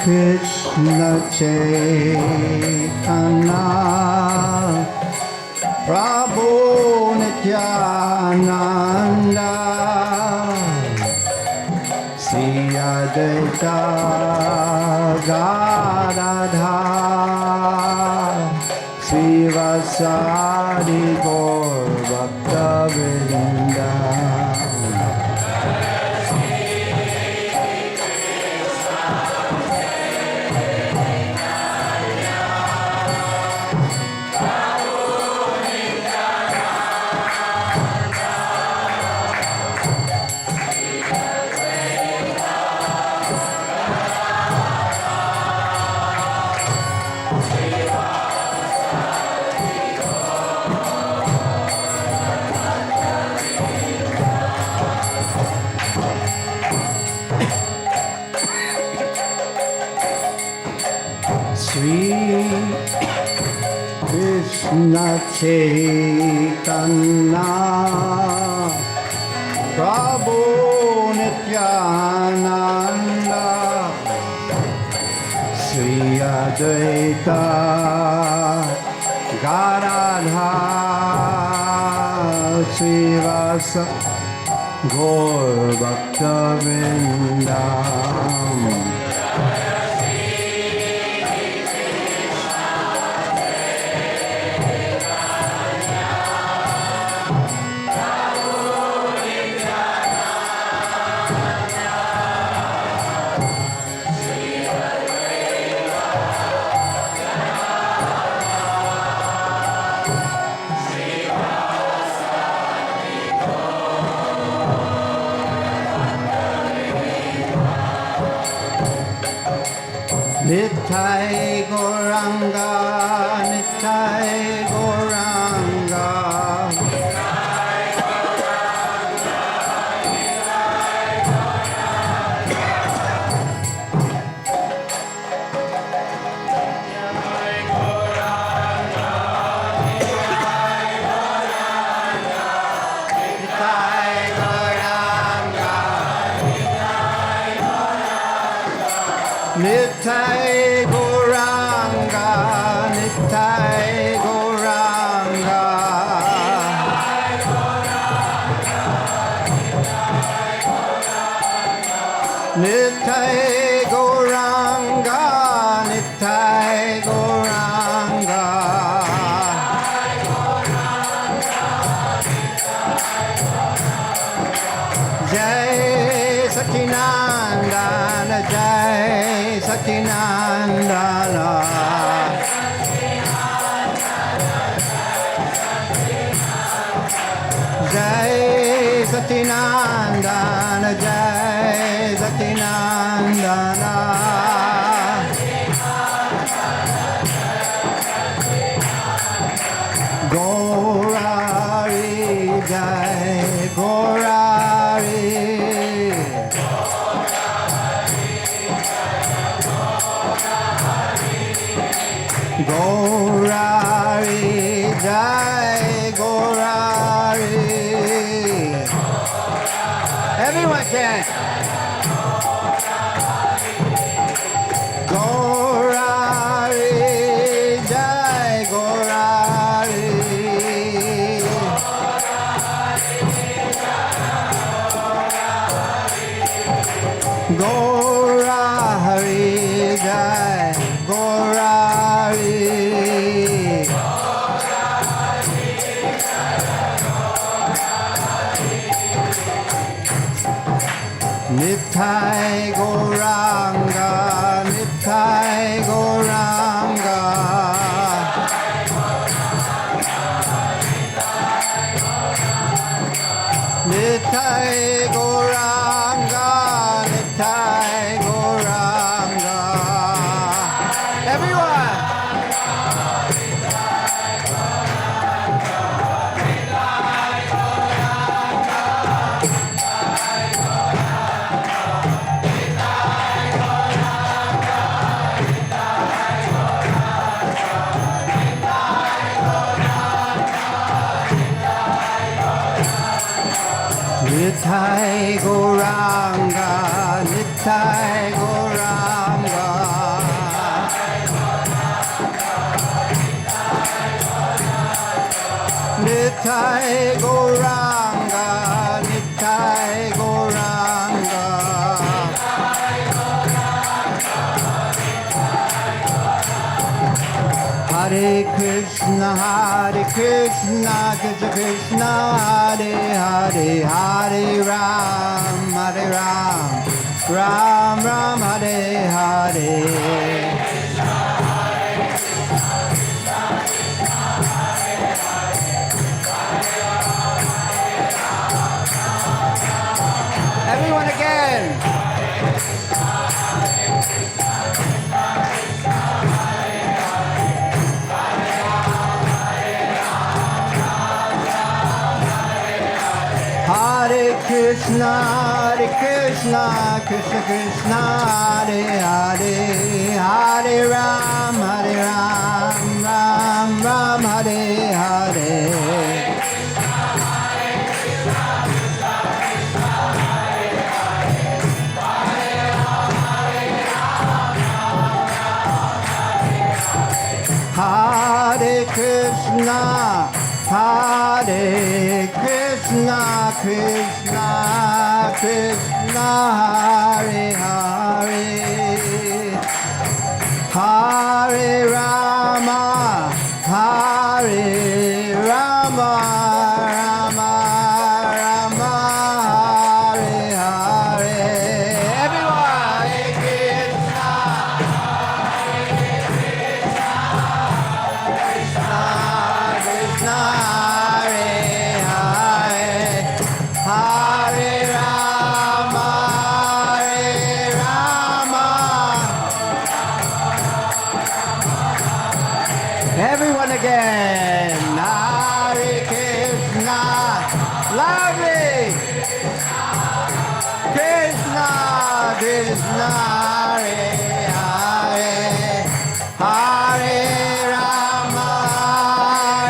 Krishna Chaitanya Prabhu Nityananda Sri Advaita Gadadhar Sri Vasari Gaur Bhaktivedanta Krishna Chaitanya Prabhu Nityananda Sri Advaita Gadadhar Srivasa Gaur Bhaktavedanta. Nittai Gauranga, Nittai Gauranga. Nittai Gauranga, Nittai Gauranga. Nittai Gauranga, Nittai Gauranga. Jai Sakinandana, Jai Sakinandana. Jai Sakinandana, Jai Sakinandana. Gaurari Jai Gaurari. Gaurari Jai Gaurari. Everyone can. Gaurari Jai Gaurari. Gaurari Jai Gaurari. Nittai Gauranga, Nittai Gauranga. Nittai Gauranga, Nittai Gauranga. Everyone. Nittai Gauranga, Nittai Gauranga. Nittai Gauranga, Nittai Gauranga. Hare Krishna, Krishna Krishna, Hare Hare, Hare Ram, Ram Ram, Hare Hare. Everyone again. Hare Krishna, Krishna Krishna, Hare Hare, Hare Ram, Ram Ram, Hare Hare. Hare Krishna, Hare Krishna. Krishna, Krishna, Hare Hare, Hare Rama, Hare Rama, Rama Rama, Hare Hare. Everyone, Krishna, Krishna, Hare Hare, Hare Rama, Hare Rama. Everyone again. Hare Krishna. Loudly. Krishna, Krishna, Hare Hare, Hare Rama,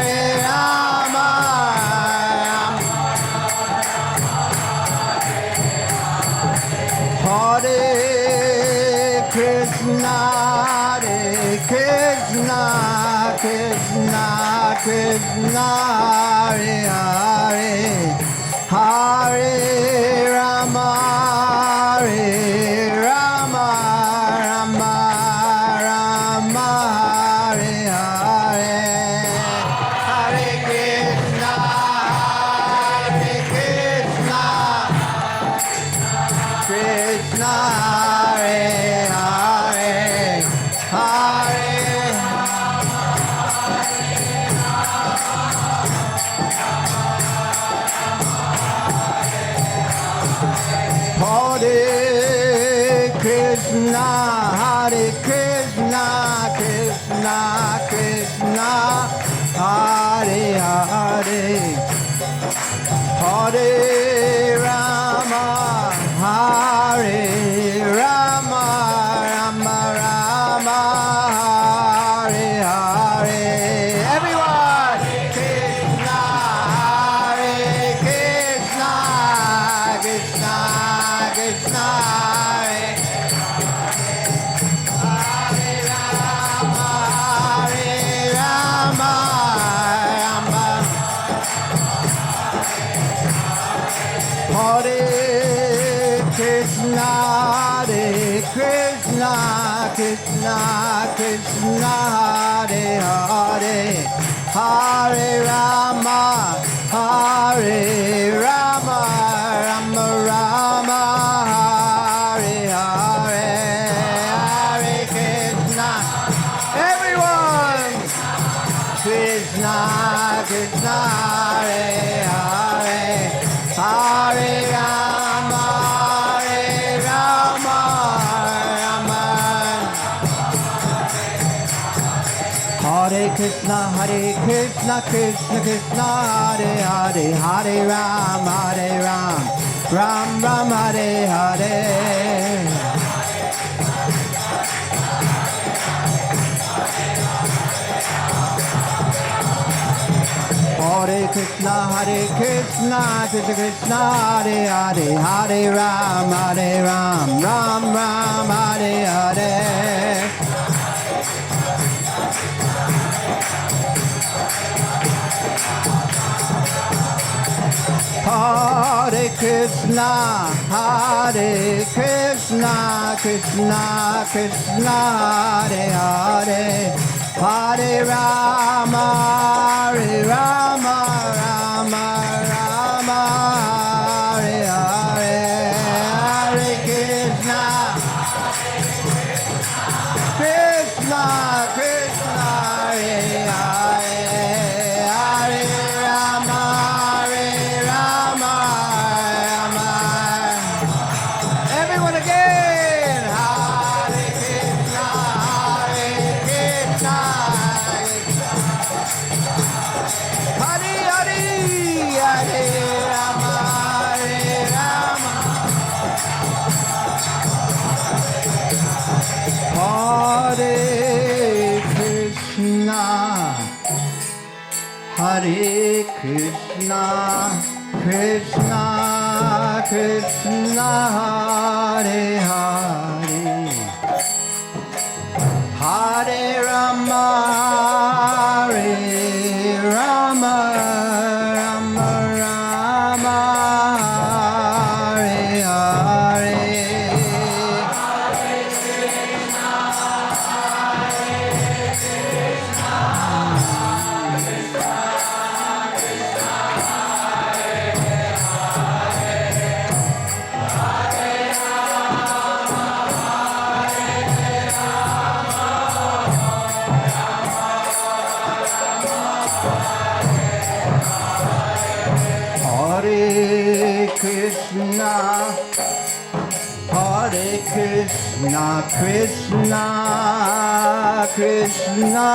Hare Rama. Hare Krishna, Hare Krishna, Krishna, Krishna, Hare Hare, Hare Rama, Hare Rama, Rama Rama, Hare Hare, Hare Krishna, Hare Krishna, Krishna, Hare Hare, Hare Hare Krishna, Hare Krishna, Krishna Krishna, Hare Hare, Hare Rama, Hare Rama, Rama Rama, Hare Hare. Everyone, Krishna, Hare Krishna, Krishna Krishna, Hare Rama, Hare Rama, Rama. Hare Krishna, Hare Krishna, Krishna Krishna, Hare Hare, Hare Rama, Hare Rama, Rama Rama, Hare Hare, Hare Krishna. Everyone, Krishna, Krishna, Hare Hare, Hare Rama, Hare Rama, Rama. Hare Krishna, Krishna Krishna, Hare Hare, Hare Ram, Hare Ram, Ram Ram, Hare Hare. Hare Krishna, Krishna Krishna, Hare Hare, Hare Ram, Hare Ram, Ram Ram, Hare Hare. Hare Krishna, Krishna Krishna, Hare Hare, Hare Rama, Hare Rama, Rama Rama, Hare Hare, Hare Krishna, Krishna Krishna, Hare Hare, Hare Rama, Hare Rama, Rama. Everyone again. Hare Krishna, Hare Hare, Hare Rama, Hare Rama. Hare Krishna, Krishna Krishna, Hare Hare, Hare Rama, Hare Rama, Rama Rama, Krishna, Hare Krishna, Krishna Krishna,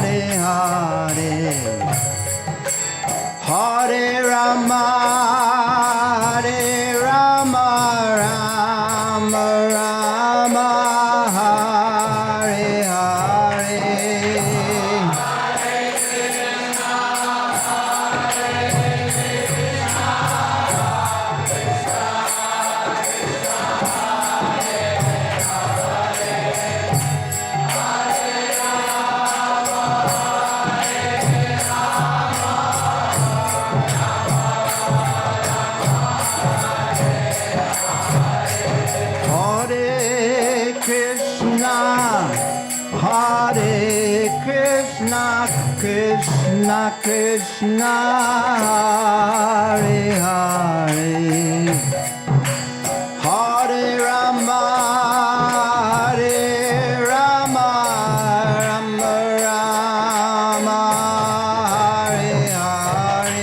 Hare Hare, Hare Rama, Hare Rama, Rama Rama, Hare Hare. Krishna Krishna, Hare Hare, Hare Rama, Hare Rama, Rama Rama, Hare Hare.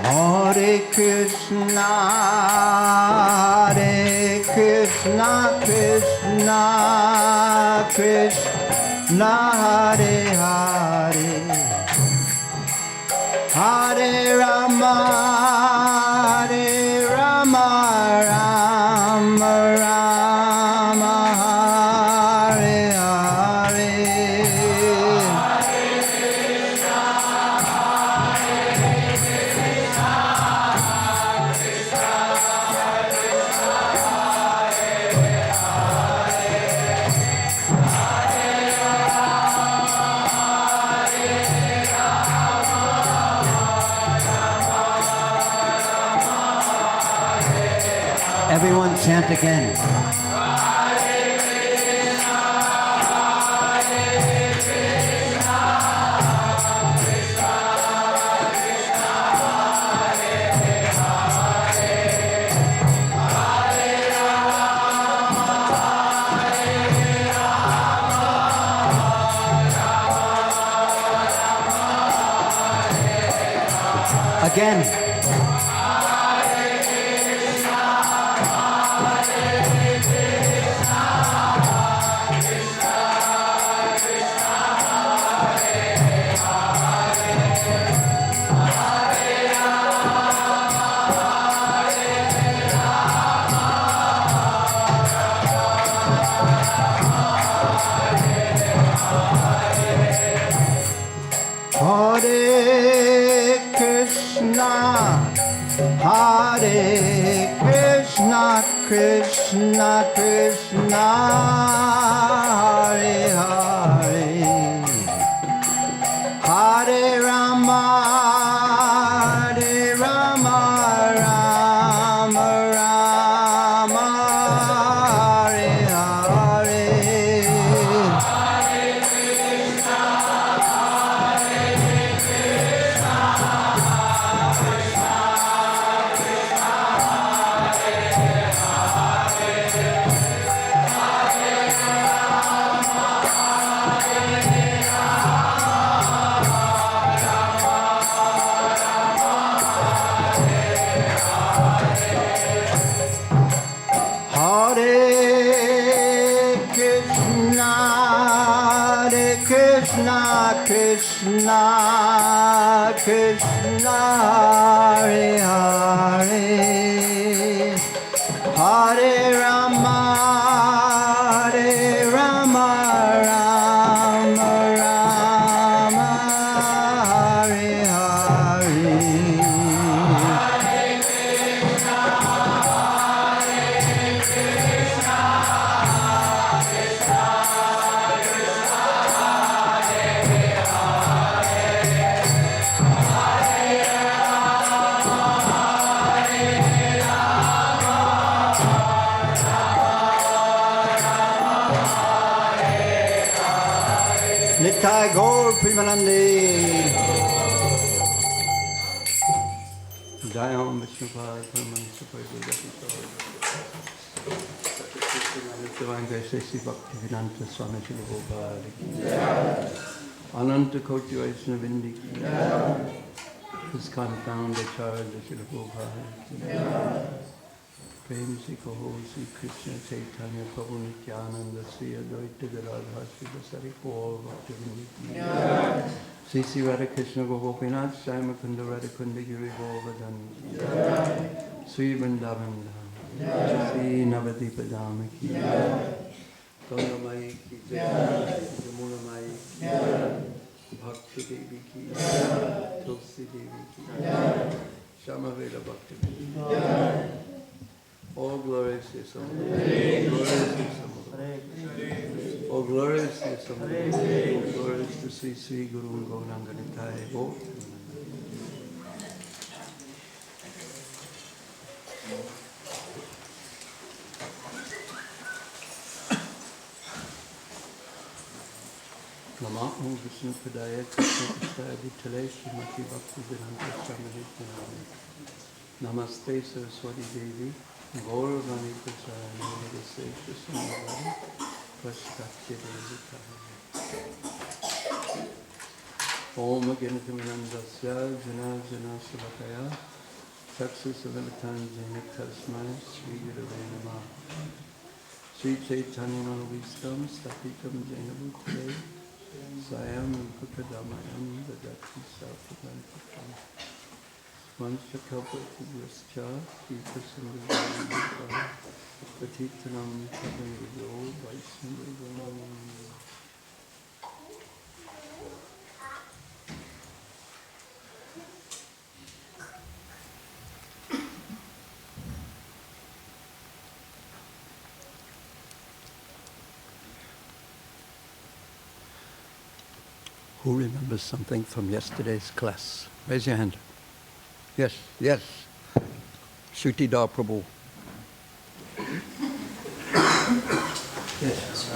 Hare Krishna, Krishna Krishna, Hare Hare, Hare Rama, Hare Rama, Rama Rama, Hare Hare. Everyone chant again. Again. Krishna Krishna, Hare Hare, Hare Rama, Hare Rama, Rama Rama, Hare Hare. Krishna Krishna, Hare Hare, Hare Rama, Hare Rama, Rama Rama, Hare Hare. Hare Premanande. Jayam Vishnupada Paramansa Prabhupada Divine Grace Sri Bhaktivedanta Swami Prabhupada Ananta Koti Vaishnavindi ISKCON Founder-Acharya Srila Prabhupada Prem Sri Kaho Sri Krishna Chaitanya Prabhu Nityananda Sri Advaita Gadadhar Sri Vasari Gaur Bhaktivedanta Sri Sri Radha Krishna Gopinath Shama Kunda Radha Kunda Giri Govardhan Sri Vrindavan Dham Sri Navadipa Dham Ki Ganga Mai Ki Yamuna Mai Ki Bhakti Devi Ki Tulsi Devi Ki Shama Veda Bhakti all glories to Swami. All glories to Swami. All glories to Sri Sri Guru Gauranga Nitai. Bo. Namaha Vishnu Padaya Krishna Krishna Vitale Srimati Bhaktivedanta Swami Namaste Saraswati Devi Gauravani Prasarana Nidase Krishna Prashkatya Devi Om Agyanatamirandasya Jana Jana Savakaya Chaksu Savilitan Jana Tasmai Sri Gurave Namah Sri Chaitanya Manavishtam Statikam Jana Bhutale Sayam Pukadamayam Dadati Sapadantikam Manchakalpatriyascha Tika-sindhu-vayam Patitanam Tadanyo Vaishnava. Who remembers something from yesterday's class? Raise your hand. Yes, yes. Shuti-da Prabhu. Yes.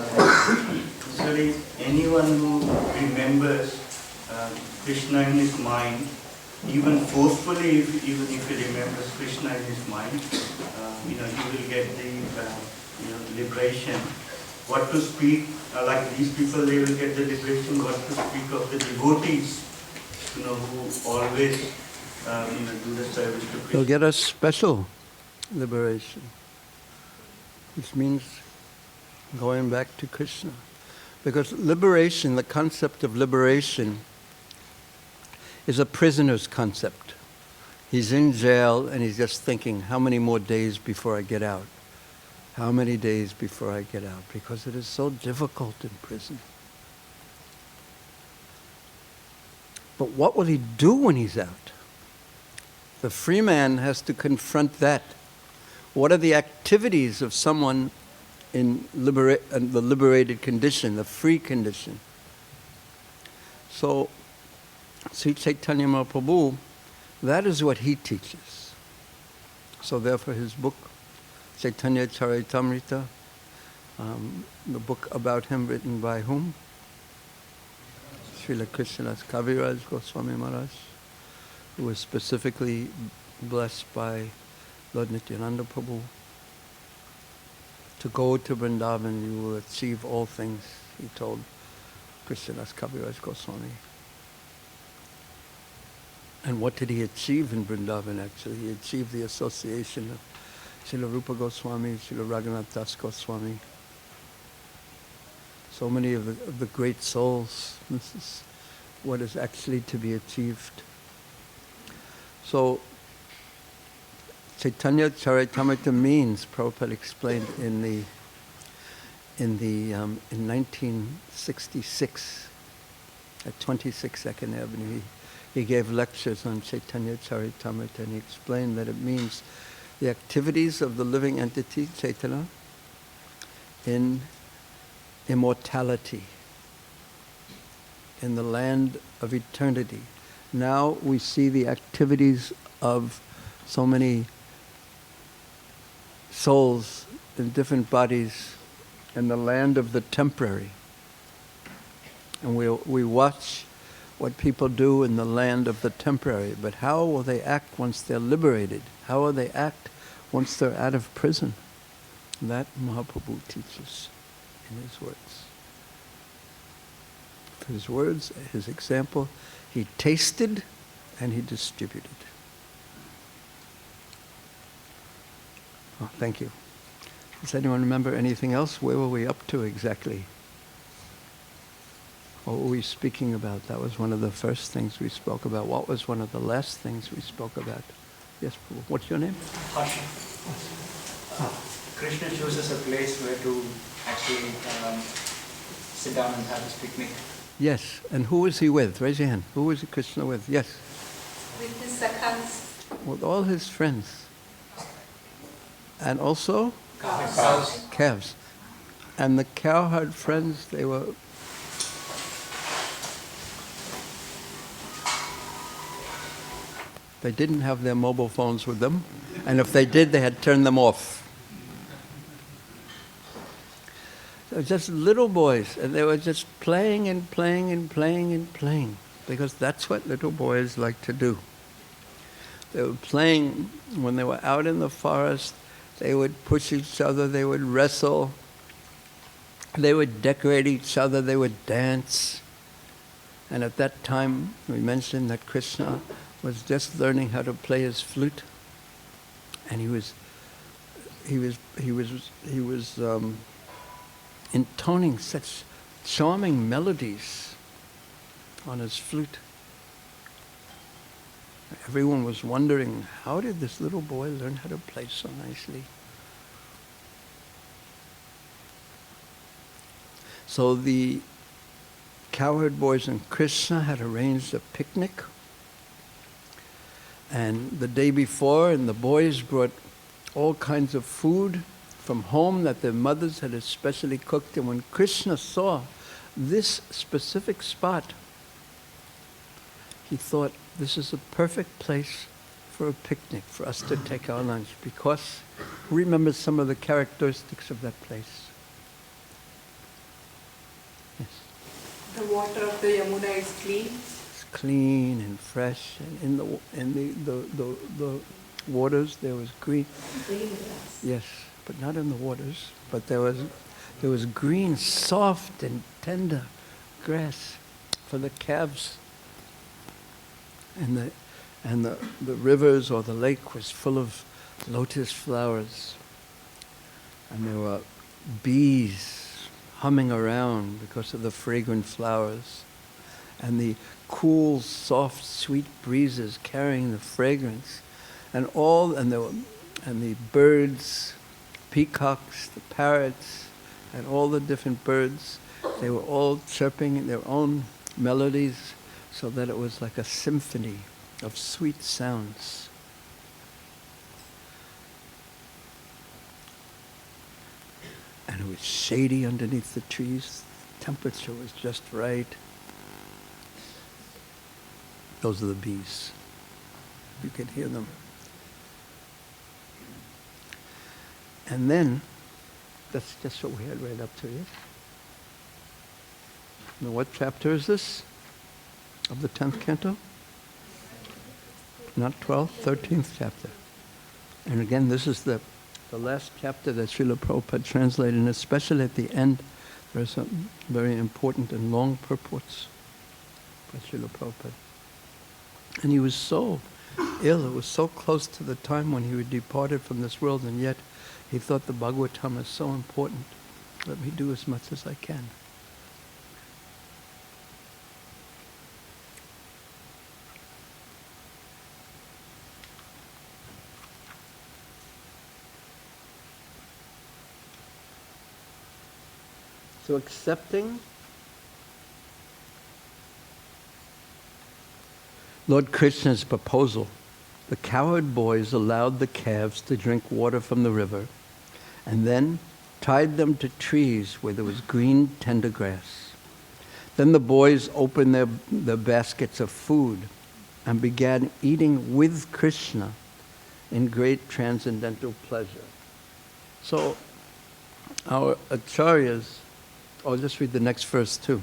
Sorry, anyone who remembers Krishna in his mind, even forcefully, even if he remembers Krishna in his mind, he will get the liberation. What to speak, like these people, they will get the liberation. What to speak of the devotees, who always do the service to Krishna. They'll get a special liberation, which means going back to Krishna. Because liberation, the concept of liberation, is a prisoner's concept. He's in jail and he's just thinking, how many more days before I get out? How many days before I get out? Because it is so difficult in prison. But what will he do when he's out? The free man has to confront that. What are the activities of someone in the liberated condition, the free condition? So, Sri Chaitanya Mahaprabhu, that is what he teaches. So therefore his book, Chaitanya Charitamrita, the book about him written by whom? Srila Krishnadas Kaviraj Goswami Maharaj, who was specifically blessed by Lord Nityananda Prabhu. To go to Vrindavan, you will achieve all things, he told Krishnadas Kaviraj Goswami. And what did he achieve in Vrindavan actually? He achieved the association of Srila Rupa Goswami, Srila Raghunath Das Goswami. So many of the great souls. This is what is actually to be achieved. So, Chaitanya Charitamrita means, Prabhupada explained in 1966 at 26 2nd Avenue, he gave lectures on Chaitanya Charitamrita, and he explained that it means the activities of the living entity, Chaitanya, in immortality, in the land of eternity. Now we see the activities of so many souls in different bodies in the land of the temporary. And we watch what people do in the land of the temporary, but how will they act once they're liberated? How will they act once they're out of prison? That Mahaprabhu teaches in his words. His words, his example, he tasted and he distributed. Oh, thank you. Does anyone remember anything else? Where were we up to exactly? What were we speaking about? That was one of the first things we spoke about. What was one of the last things we spoke about? Yes, Prabhu. What's your name? Harsha. Krishna chooses a place where to actually sit down and have his picnic. Yes. And who was he with? Raise your hand. Who was Krishna with? Yes. With his sakhas. With all his friends. And also? Cows. Calves. And the cowherd friends, they were... They didn't have their mobile phones with them. And if they did, they had turned them off. They were just little boys, and they were just playing and playing and playing and playing, because that's what little boys like to do. They were playing when they were out in the forest. They would push each other, they would wrestle, they would decorate each other, they would dance. And at that time, we mentioned that Krishna was just learning how to play his flute, and he was intoning such charming melodies on his flute. Everyone was wondering, how did this little boy learn how to play so nicely? So the cowherd boys and Krishna had arranged a picnic. And the day before, and the boys brought all kinds of food from home that their mothers had especially cooked. And when Krishna saw this specific spot, he thought, this is a perfect place for a picnic, for us to take our lunch, because who remembers some of the characteristics of that place? Yes. The water of the Yamuna is clean. It's clean and fresh, and in the waters there was green. Green grass. Yes, but not in the waters. But there was green, soft and tender grass for the calves. And the rivers or the lake was full of lotus flowers. And there were bees humming around because of the fragrant flowers. And the cool, soft, sweet breezes carrying the fragrance. And the birds, peacocks, the parrots, and all the different birds, they were all chirping in their own melodies, so that it was like a symphony of sweet sounds. And it was shady underneath the trees. The temperature was just right. Those are the bees. You can hear them. And then, that's just what we had right up to, yes? Now what chapter is this? Of the 10th canto? Not 12th, 13th chapter. And again, this is the last chapter that Srila Prabhupada translated, and especially at the end, there are some very important and long purports by Srila Prabhupada. And he was so ill, it was so close to the time when he would departed from this world, and yet he thought the Bhagavatam is so important. Let me do as much as I can. So accepting Lord Krishna's proposal, the cowherd boys allowed the calves to drink water from the river and then tied them to trees where there was green, tender grass. Then the boys opened their baskets of food and began eating with Krishna in great transcendental pleasure. So our acharyas, I'll just read the next verse too.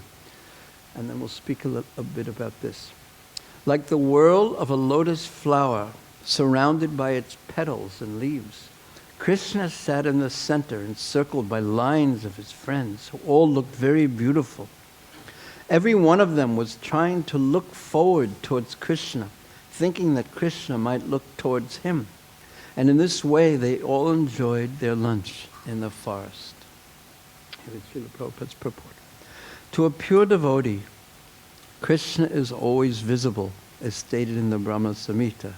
and then we'll speak a bit about this. Like the whirl of a lotus flower surrounded by its petals and leaves, Krishna sat in the center, encircled by lines of his friends, who all looked very beautiful. Every one of them was trying to look forward towards Krishna, thinking that Krishna might look towards him. And in this way, they all enjoyed their lunch in the forest. Here is Srila Prabhupada's purport. To a pure devotee, Krishna is always visible, as stated in the Brahma Samhita.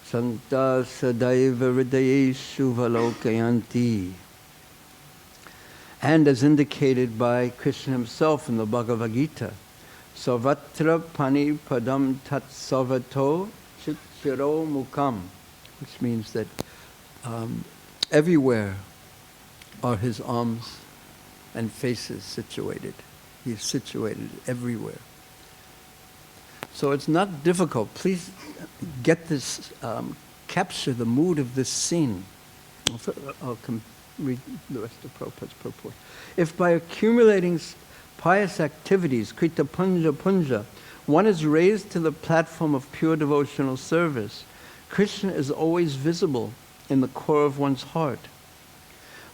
Santa sadaiva hridayeshu valokayanti. And as indicated by Krishna himself in the Bhagavad Gita, Sarvatra pani padam tat sarvato chitchiro mukam, which means that everywhere are his arms and faces situated. He is situated everywhere. So it's not difficult. Please get this, capture the mood of this scene. I'll read the rest of Prabhupada's purport. If by accumulating pious activities, krita punja punja, one is raised to the platform of pure devotional service, Krishna is always visible in the core of one's heart.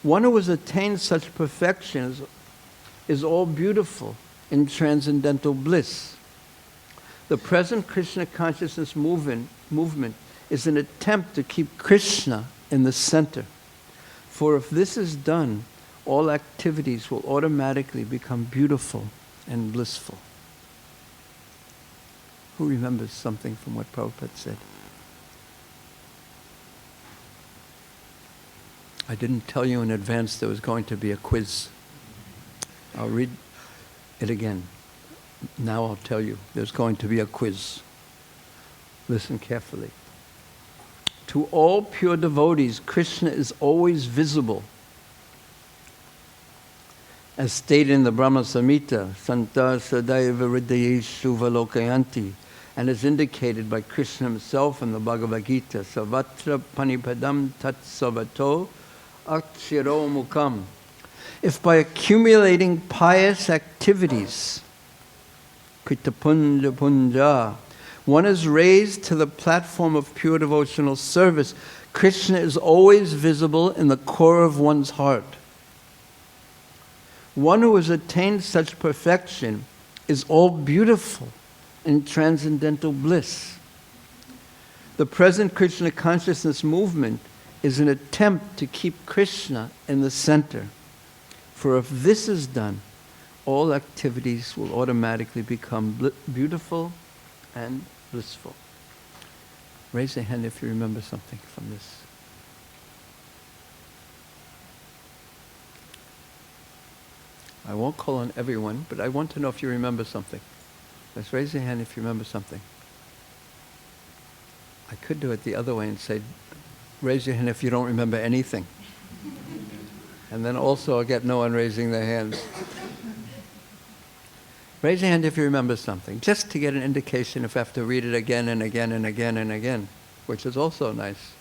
One who has attained such perfection is all beautiful in transcendental bliss. The present Krishna consciousness movement is an attempt to keep Krishna in the center. For if this is done, all activities will automatically become beautiful and blissful. Who remembers something from what Prabhupada said? I didn't tell you in advance there was going to be a quiz. I'll read it again. Now I'll tell you, there's going to be a quiz. Listen carefully. To all pure devotees, Krishna is always visible. As stated in the Brahma Samhita, Santa sadaiva hridayeshu valokayanti, and as indicated by Krishna himself in the Bhagavad Gita, Sarvatra panipadam tat sarvato akshiro mukam. If by accumulating pious activities, krita punja punja, one is raised to the platform of pure devotional service, Krishna is always visible in the core of one's heart. One who has attained such perfection is all beautiful in transcendental bliss. The present Krishna consciousness movement is an attempt to keep Krishna in the center. For if this is done, all activities will automatically become beautiful and blissful. Raise your hand if you remember something from this. I won't call on everyone, but I want to know if you remember something. Let's raise your hand if you remember something. I could do it the other way and say, raise your hand if you don't remember anything. And then also I'll get no one raising their hands. Raise your hand if you remember something, just to get an indication if I have to read it again and again and again and again, which is also nice.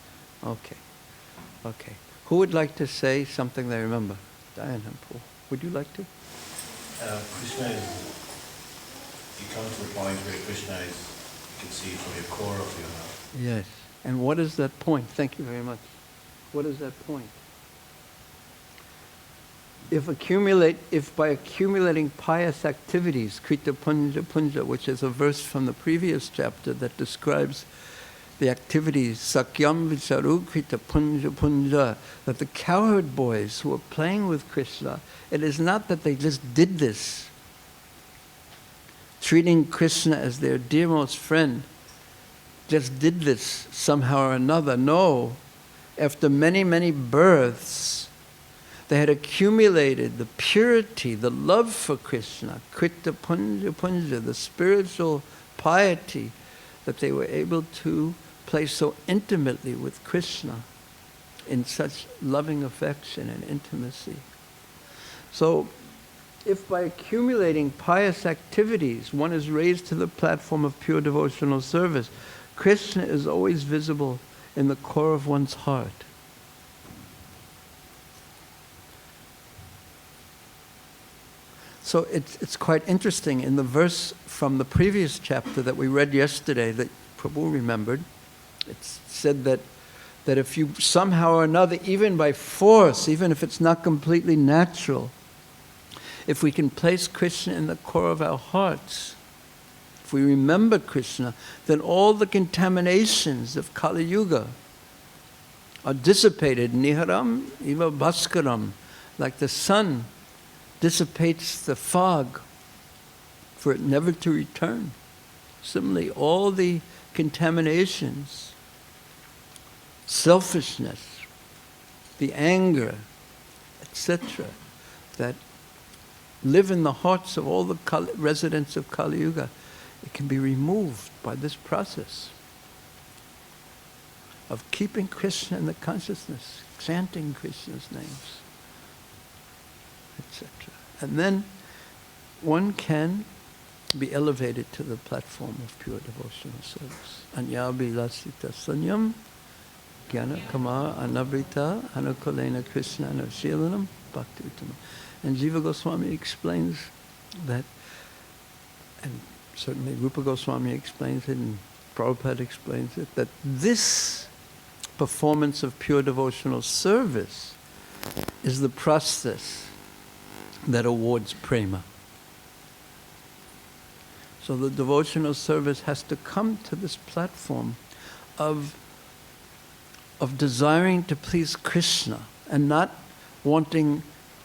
Okay. Okay. Who would like to say something they remember? Diane and Paul. Would you like to? Krishna is, you come to the point where Krishna is, you can see from your core of your heart. Yes. And what is that point? Thank you very much. What is that point? If by accumulating pious activities, krita punja punja, which is a verse from the previous chapter that describes the activities, sakyam vicharu krita punja punja, that the cowherd boys who were playing with Krishna, it is not that they just did this, treating Krishna as their dearmost friend, just did this somehow or another. No, after many, many births, they had accumulated the purity, the love for Krishna, krita punja punja, the spiritual piety, that they were able to play so intimately with Krishna in such loving affection and intimacy. So, if by accumulating pious activities one is raised to the platform of pure devotional service, Krishna is always visible in the core of one's heart. So it's quite interesting. In the verse from the previous chapter that we read yesterday that Prabhu remembered, it said that if you somehow or another, even by force, even if it's not completely natural, if we can place Krishna in the core of our hearts, if we remember Krishna, then all the contaminations of Kali Yuga are dissipated. Niharam eva bhaskaram, like the sun dissipates the fog for it never to return. Similarly, all the contaminations, selfishness, the anger, etc., that live in the hearts of all the residents of Kali Yuga, it can be removed by this process of keeping Krishna in the consciousness, chanting Krishna's names, etc. And then one can be elevated to the platform of pure devotional service. Anyabhi lasita sanyam, jnana kama anabrita, anukulena Krishna anushilanam, bhakti utama. And Jiva Goswami explains that, and certainly Rupa Goswami explains it, and Prabhupada explains it, that this performance of pure devotional service is the process that awards prema. So the devotional service has to come to this platform of desiring to please Krishna and not wanting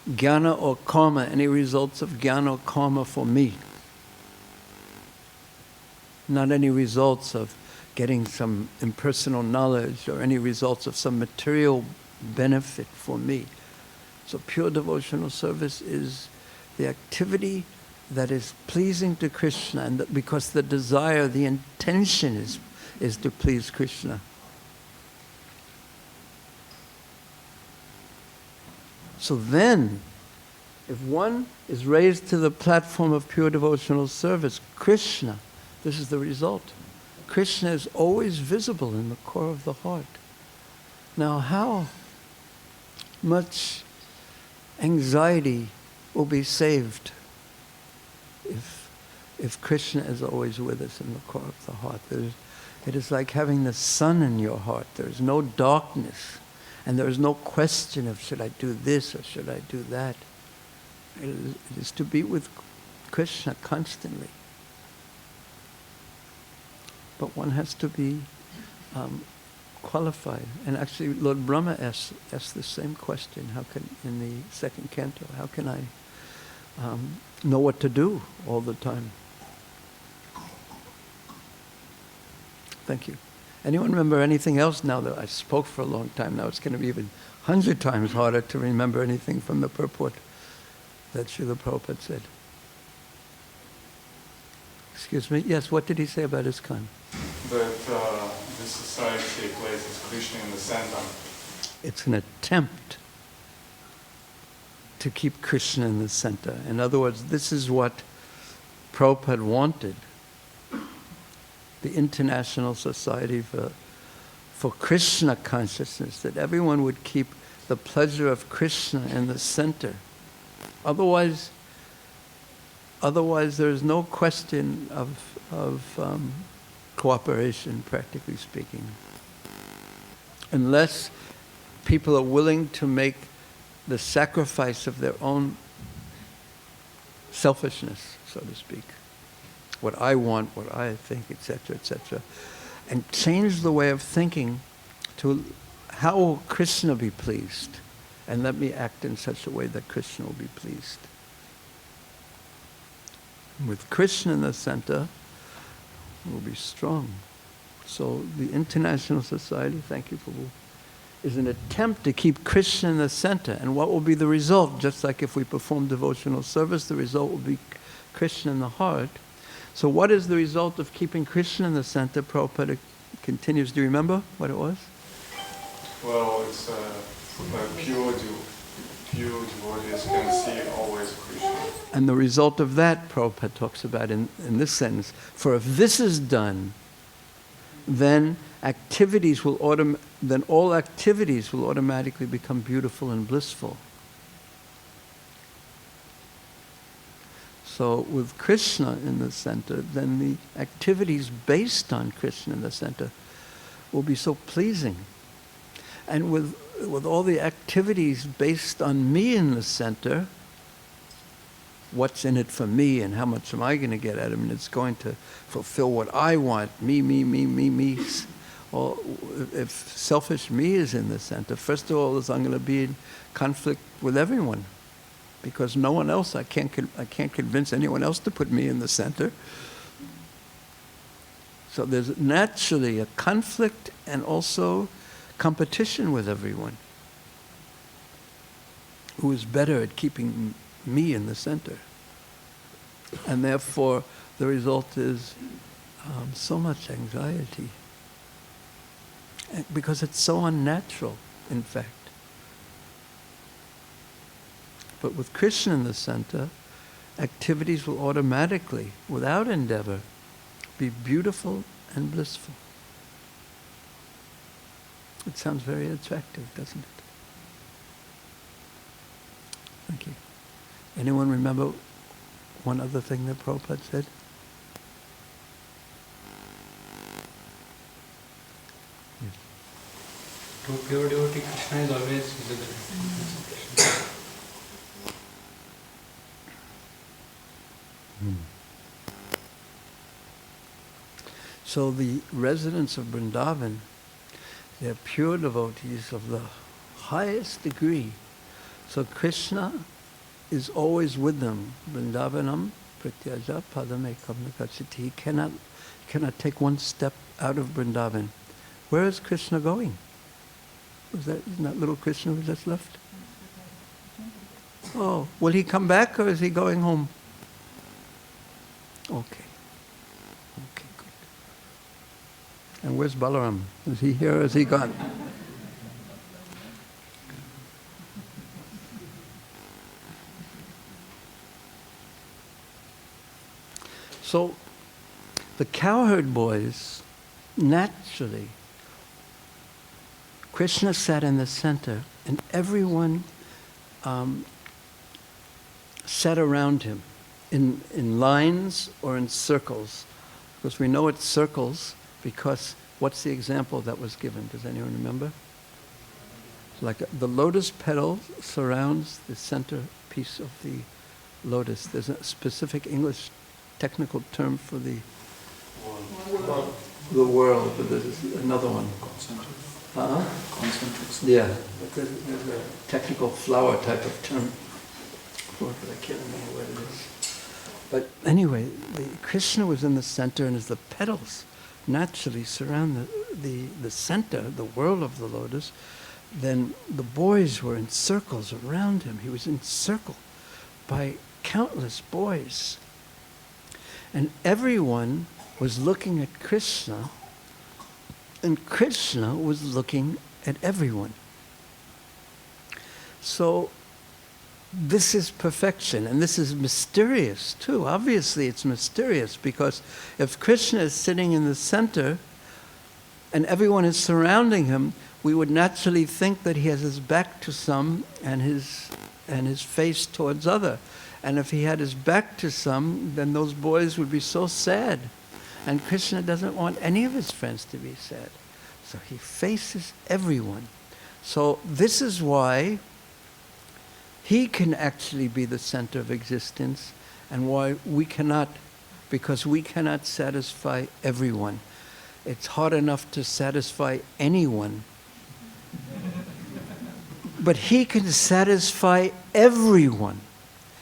jnana or karma, any results of jnana or karma for me. Not any results of getting some impersonal knowledge or any results of some material benefit for me. So pure devotional service is the activity that is pleasing to Krishna, and that because the desire, the intention is to please Krishna. So then, if one is raised to the platform of pure devotional service, Krishna, this is the result. Krishna is always visible in the core of the heart. Now, how much anxiety will be saved if Krishna is always with us in the core of the heart? It is like having the sun in your heart. There is no darkness. And there is no question of should I do this or should I do that. It is to be with Krishna constantly. But one has to be qualified. And actually Lord Brahma asked the same question. How can, in the second canto, how can I know what to do all the time? Thank you. Anyone remember anything else? Now that I spoke for a long time, now it's going to be even 100 times harder to remember anything from the purport that Srila Prabhupada said. Excuse me? Yes, what did he say about ISKCON? That this society places Krishna in the center. It's an attempt to keep Krishna in the center. In other words, this is what Prabhupada wanted. The International Society for Krishna Consciousness, that everyone would keep the pleasure of Krishna in the center. Otherwise there is no question of cooperation, practically speaking. Unless people are willing to make the sacrifice of their own selfishness, so to speak. What I want, what I think, etc., and change the way of thinking to how will Krishna be pleased, and let me act in such a way that Krishna will be pleased. With Krishna in the center, we'll be strong. So the International Society, thank you, Prabhu, is an attempt to keep Krishna in the center. And what will be the result? Just like if we perform devotional service, the result will be Krishna in the heart. So what is the result of keeping Krishna in the center? Prabhupada continues. Do you remember what it was? Well, it's pure devotees can see always Krishna. And the result of that, Prabhupada talks about in this sentence, for if this is done, then all activities will automatically become beautiful and blissful. So with Krishna in the center, then the activities based on Krishna in the center will be so pleasing. And with all the activities based on me in the center, what's in it for me and how much am I going to get out of it? And it's going to fulfill what I want. Me. Or if selfish me is in the center, first of all, I'm going to be in conflict with everyone. Because no one else, I can't convince anyone else to put me in the center. So there's naturally a conflict and also competition with everyone. Who is better at keeping me in the center? And therefore, the result is so much anxiety. Because it's so unnatural, in fact. But with Krishna in the center, activities will automatically, without endeavor, be beautiful and blissful. It sounds very attractive, doesn't it? Thank you. Anyone remember one other thing that Prabhupada said? Yes. To pure devotee, Krishna is always visible. So the residents of Vrindavan, they're pure devotees of the highest degree. So Krishna is always with them. Vrindavanam pratyaja padamekam nakachiti. He cannot take one step out of Vrindavan. Where is Krishna going? Isn't that little Krishna who just left? Oh, will he come back or is he going home? Okay. Okay, good. And where's Balaram? Is he here or is he gone? So, the cowherd boys, naturally, Krishna sat in the center and everyone sat around him in lines or in circles. Because we know it's circles because what's the example that was given? Does anyone remember? Like the lotus petal surrounds the center piece of the lotus. There's a specific English technical term for the world, but there's another one. Concentric. Yeah, but there's a technical flower type of term for it, but I can't remember what it is. But anyway, Krishna was in the center, and as the petals naturally surround the center, the world of the lotus, then the boys were in circles around him. He was encircled by countless boys. And everyone was looking at Krishna, and Krishna was looking at everyone. So this is perfection, and this is mysterious too. Obviously it's mysterious, because if Krishna is sitting in the center and everyone is surrounding him, we would naturally think that he has his back to some and his face towards other. And if he had his back to some, then those boys would be so sad. And Krishna doesn't want any of his friends to be sad. So he faces everyone. So this is why he can actually be the center of existence, and why we cannot, because we cannot satisfy everyone. It's hard enough to satisfy anyone. But he can satisfy everyone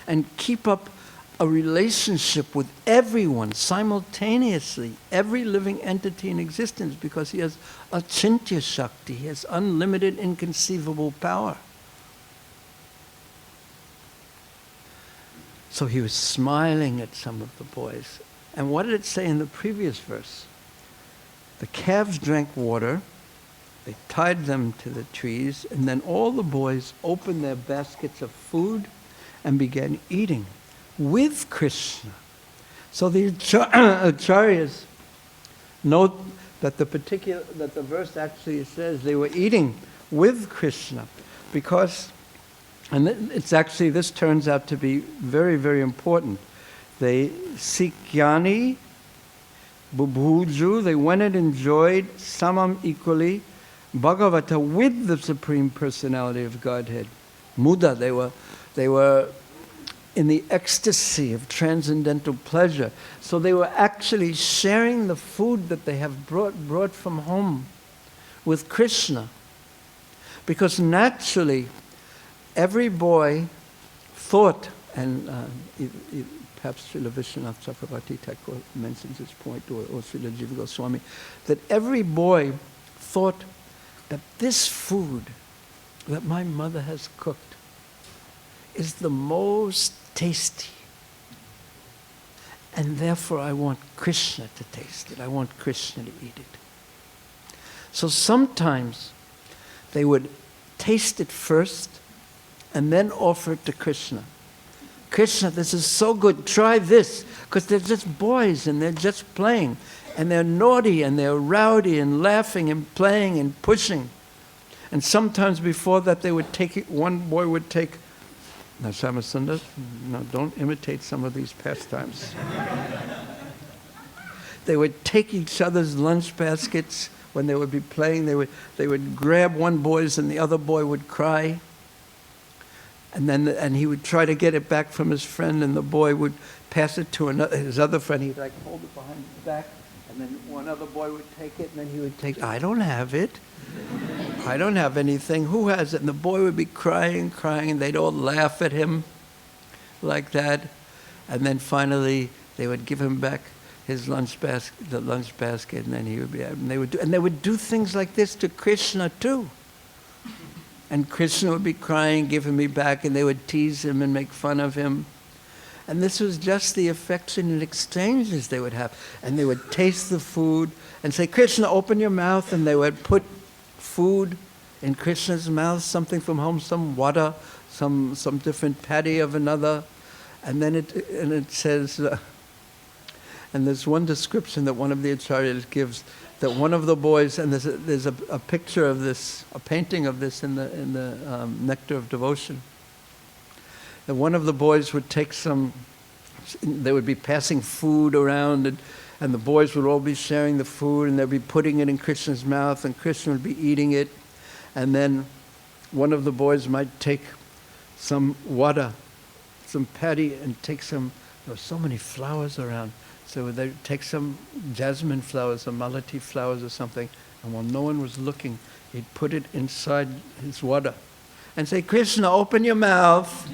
and keep up a relationship with everyone simultaneously, every living entity in existence, because he has achintya shakti, he has unlimited, inconceivable power. So he was smiling at some of the boys. And what did it say in the previous verse? The calves drank water, they tied them to the trees, and then all the boys opened their baskets of food and began eating with Krishna. So the Acharyas note that the verse actually says they were eating with Krishna, because, and it's actually, this turns out to be very, very important. They Sikyani, Bubhuju, they went and enjoyed samam equally Bhagavata with the Supreme Personality of Godhead. Muda, they were in the ecstasy of transcendental pleasure. So they were actually sharing the food that they have brought from home with Krishna. Because naturally, every boy thought, and perhaps Srila Vishwanath Chakravarti Thakur mentions this point, or Srila Jiva Goswami, that every boy thought that this food that my mother has cooked is the most tasty. And therefore I want Krishna to taste it. I want Krishna to eat it. So sometimes they would taste it first and then offer it to Krishna. Krishna, this is so good, try this. Because they're just boys and they're just playing. And they're naughty and they're rowdy and laughing and playing and pushing. And sometimes before that they would take it, one boy would take, now Samasundar, no, don't imitate some of these pastimes. They would take each other's lunch baskets when they would be playing. They would grab one boy's and the other boy would cry. And he would try to get it back from his friend, and the boy would pass it to his other friend. He'd like hold it behind his back, and then one other boy would take it, and then he would take, I don't have it. I don't have anything. Who has it? And the boy would be crying, and they'd all laugh at him like that. And then finally, they would give him back his lunch basket, and then he would be, and they would do things like this to Krishna too. And Krishna would be crying, giving me back, and they would tease him and make fun of him. And this was just the affectionate exchanges they would have. And they would taste the food and say, Krishna, open your mouth. And they would put food in Krishna's mouth, something from home, some vada, some different patty of another. And then it says, and there's one description that one of the acharyas gives, that one of the boys, and there's a picture of this, a painting of this in the Nectar of Devotion, that one of the boys would take some, they would be passing food around, and the boys would all be sharing the food, and they'd be putting it in Krishna's mouth, and Krishna would be eating it, and then one of the boys might take some vada, some patty, and take some, there were so many flowers around, so they'd take some jasmine flowers or malati flowers or something, and while no one was looking, he'd put it inside his vada and say, Krishna, open your mouth.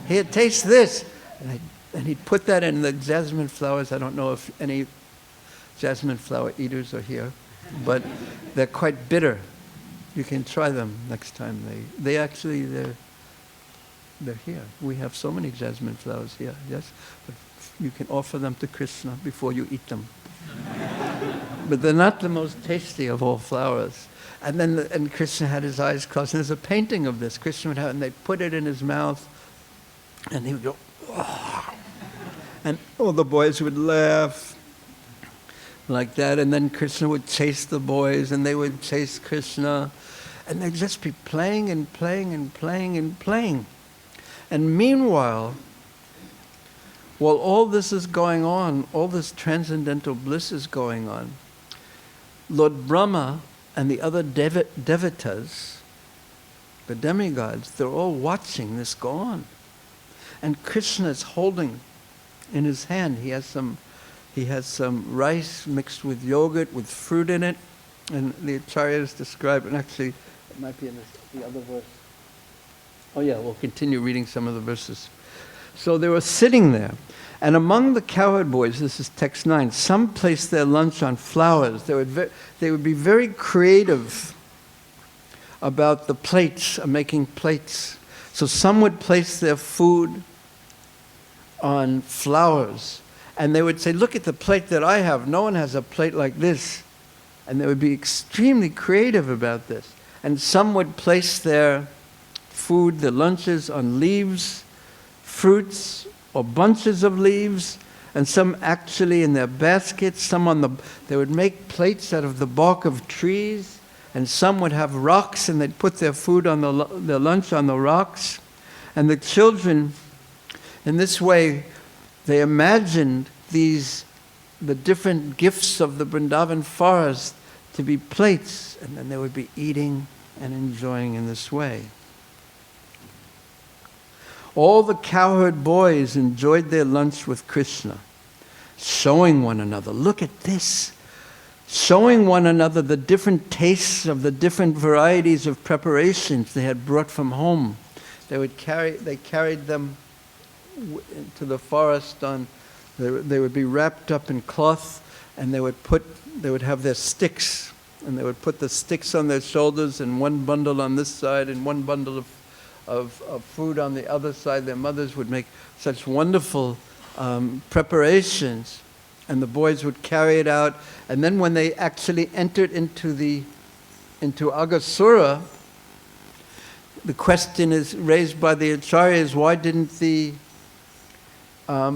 Here, taste this. And he'd put that in the jasmine flowers. I don't know if any jasmine flower eaters are here, but they're quite bitter. You can try them next time. They're here. We have so many jasmine flowers here, yes? But you can offer them to Krishna before you eat them. But they're not the most tasty of all flowers. And then Krishna had his eyes closed. And there's a painting of this. Krishna would have, and they'd put it in his mouth, and he would go, oh. And all the boys would laugh like that. And then Krishna would chase the boys, and they would chase Krishna. And they'd just be playing and playing and playing and playing. And meanwhile, while all this is going on, all this transcendental bliss is going on, Lord Brahma and the other devatas, the demigods, they're all watching this go on. And Krishna is holding in his hand, he has some rice mixed with yogurt, with fruit in it. And the acharyas describe, and actually it might be in the other verse. Oh yeah, we'll continue reading some of the verses. So they were sitting there, and among the cowherd boys, this is text 9, some placed their lunch on flowers. They would be very creative about the plates, making plates. So some would place their food on flowers, and they would say, look at the plate that I have. No one has a plate like this. And they would be extremely creative about this. And some would place their food, their lunches, on leaves, fruits, or bunches of leaves, and some actually in their baskets, they would make plates out of the bark of trees, and some would have rocks, and they'd put their food on their lunch on the rocks. And the children, in this way, they imagined the different gifts of the Vrindavan forest to be plates, and then they would be eating and enjoying in this way. All the cowherd boys enjoyed their lunch with Krishna, showing one another, look at this, showing one another the different tastes of the different varieties of preparations they had brought from home. They carried them to the forest they would be wrapped up in cloth, and they would have their sticks, and they would put the sticks on their shoulders, and one bundle on this side and one bundle of food on the other side. Their mothers would make such wonderful preparations, and the boys would carry it out. And then when they actually entered into Agasura, the question is raised by the Acharyas, why didn't the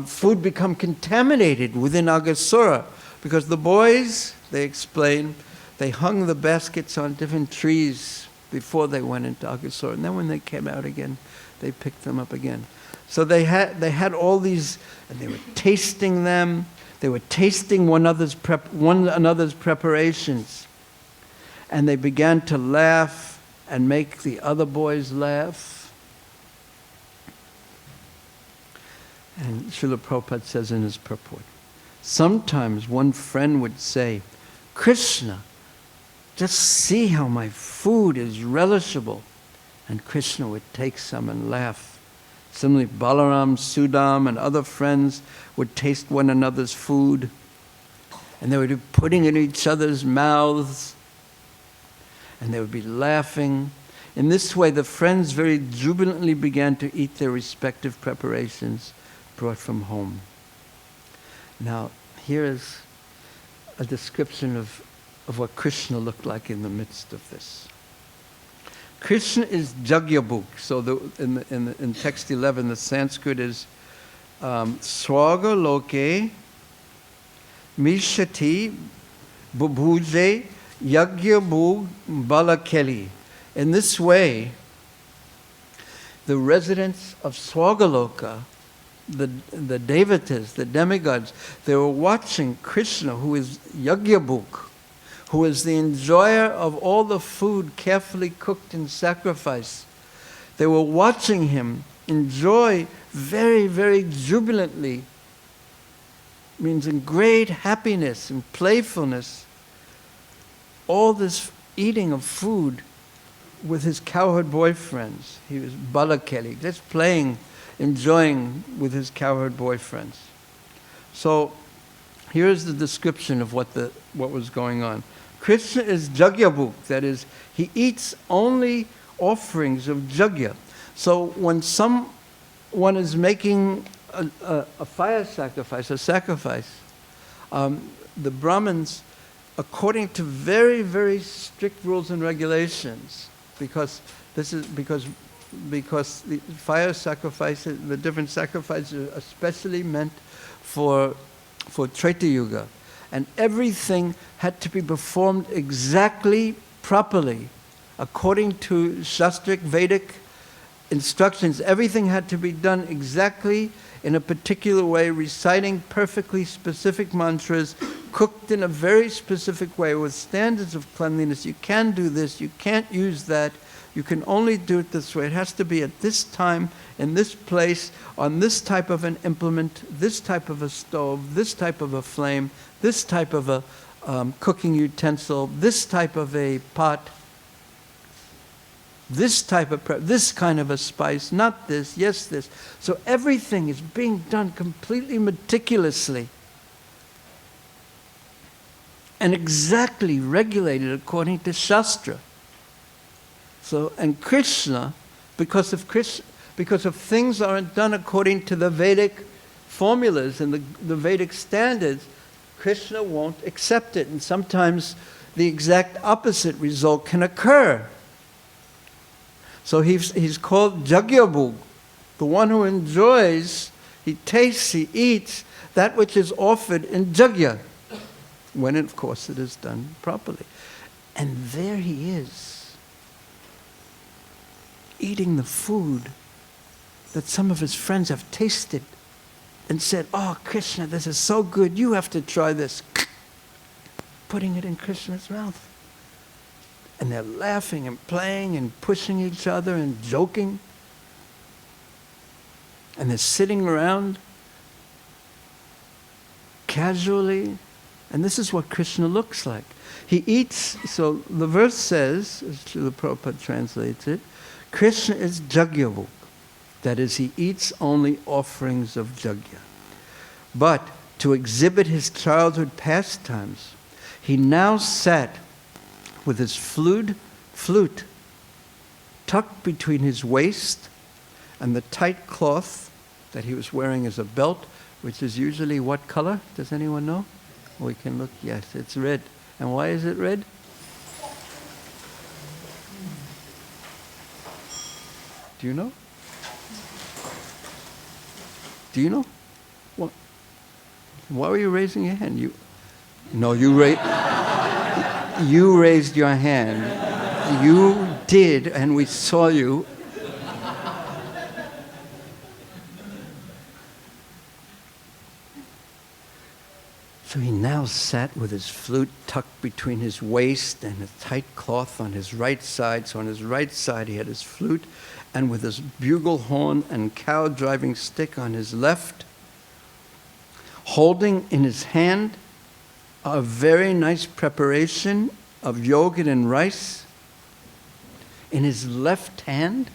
food become contaminated within Agasura? Because the boys, they explain, they hung the baskets on different trees before they went into Agasura, and then when they came out again, they picked them up again. So they had all these, and they were tasting them. They were tasting one another's preparations, and they began to laugh and make the other boys laugh. And Srila Prabhupada says in his purport, sometimes one friend would say, Krishna, just see how my food is relishable. And Krishna would take some and laugh. Similarly, Balaram, Sudam, and other friends would taste one another's food, and they would be putting it in each other's mouths, and they would be laughing. In this way, the friends very jubilantly began to eat their respective preparations brought from home. Now, here is a description of what Krishna looked like in the midst of this. Krishna is Jagyabhuk. So in text 11, the Sanskrit is Swaga Loke Mishati Bubhuje Yagyabhuk Balakeli. In this way, the residents of Swagaloka, the devatas, the demigods, they were watching Krishna, who is Yagyabhuk, who is the enjoyer of all the food carefully cooked in sacrifice. They were watching him enjoy very, very jubilantly, means in great happiness and playfulness, all this eating of food with his cowherd boyfriends. He was Balakeli, just playing, enjoying with his cowherd boyfriends. So here's the description of what was going on. Krishna is Jagyabhuk, that is, he eats only offerings of Jagya. So when someone is making a fire sacrifice, a sacrifice, the Brahmins, according to very, very strict rules and regulations, because the fire sacrifices, the different sacrifices are especially meant for Treta Yuga. And everything had to be performed exactly properly. According to Shastric Vedic instructions, everything had to be done exactly in a particular way, reciting perfectly specific mantras, cooked in a very specific way with standards of cleanliness. You can do this, you can't use that, you can only do it this way. It has to be at this time, in this place, on this type of an implement, this type of a stove, this type of a flame, this type of a cooking utensil, this type of a pot, this type of this kind of a spice, not this, yes this. So everything is being done completely meticulously and exactly regulated according to Shastra. So, and Krishna, because if things aren't done according to the Vedic formulas and the Vedic standards, Krishna won't accept it. And sometimes the exact opposite result can occur. So he's called Jagyabhuk, the one who enjoys, he tastes, he eats that which is offered in Jagya, when of course it is done properly. And there he is, eating the food that some of his friends have tasted. and said, "Oh, Krishna, this is so good, you have to try this." Putting it in Krishna's mouth. And they're laughing and playing and pushing each other and joking. And they're sitting around casually. And this is what Krishna looks like. He eats, so the verse says, as Srila Prabhupada translates it, Krishna is Jagyavuk. That is, he eats only offerings of Jagya. But to exhibit his childhood pastimes, he now sat with his flute tucked between his waist and the tight cloth that he was wearing as a belt, which is usually what color? Does anyone know? We can look. Yes, it's red. And why is it red? Do you know? Do you know? What? Why were you raising your hand? You raised your hand. You did, and we saw you. So he now sat with his flute tucked between his waist and a tight cloth on his right side. So on his right side he had his flute, and with his bugle horn and cow driving stick on his left, holding in his hand a very nice preparation of yogurt and rice. In his left hand,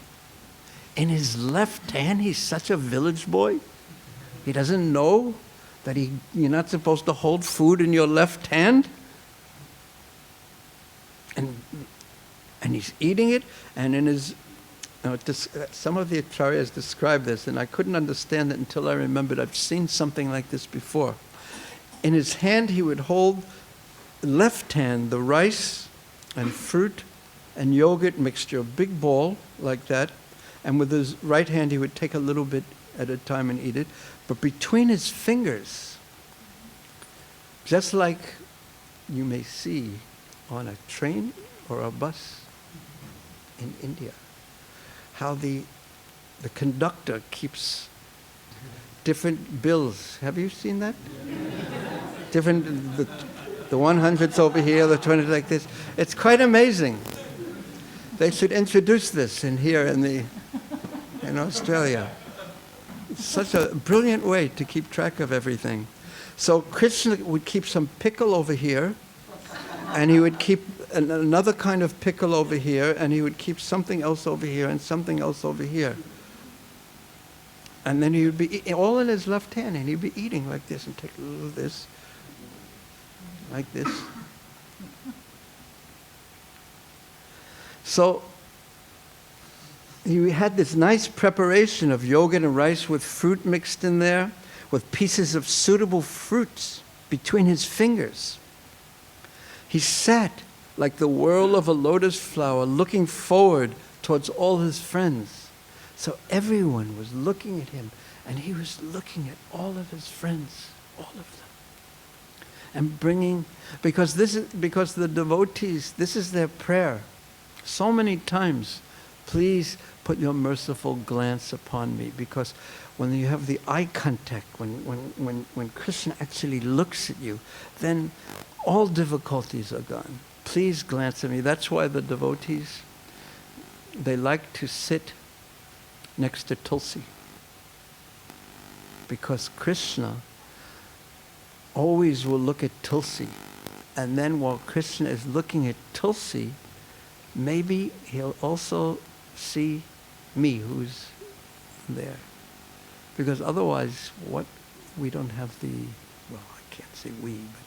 he's such a village boy. He doesn't know that you're not supposed to hold food in your left hand. And he's eating it, and in his, some of the acharyas describe this, and I couldn't understand it until I remembered I've seen something like this before. In his hand he would hold, left hand, the rice and fruit and yogurt mixture, a big ball like that, and with his right hand he would take a little bit at a time and eat it. But between his fingers, just like you may see on a train or a bus in India, how the conductor keeps different bills. Have you seen that? Different, the 100's over here, the 20's like this. It's quite amazing. They should introduce this in Australia. It's such a brilliant way to keep track of everything. So Krishna would keep some pickle over here, and he would keep another kind of pickle over here, and he would keep something else over here and something else over here. And then he would be all in his left hand, and he'd be eating like this and take a little of this, like this. So he had this nice preparation of yogurt and rice with fruit mixed in there, with pieces of suitable fruits between his fingers. He sat like the whirl of a lotus flower, looking forward towards all his friends. So everyone was looking at him, and he was looking at all of his friends, all of them. And bringing, because the devotees, this is their prayer. So many times, please put your merciful glance upon me, because when you have the eye contact, when Krishna actually looks at you, then all difficulties are gone. Please glance at me. That's why the devotees, they like to sit next to Tulsi, because Krishna always will look at Tulsi, and then while Krishna is looking at Tulsi, maybe he'll also see me who's there. Because otherwise, we don't have the, well, I can't say we, but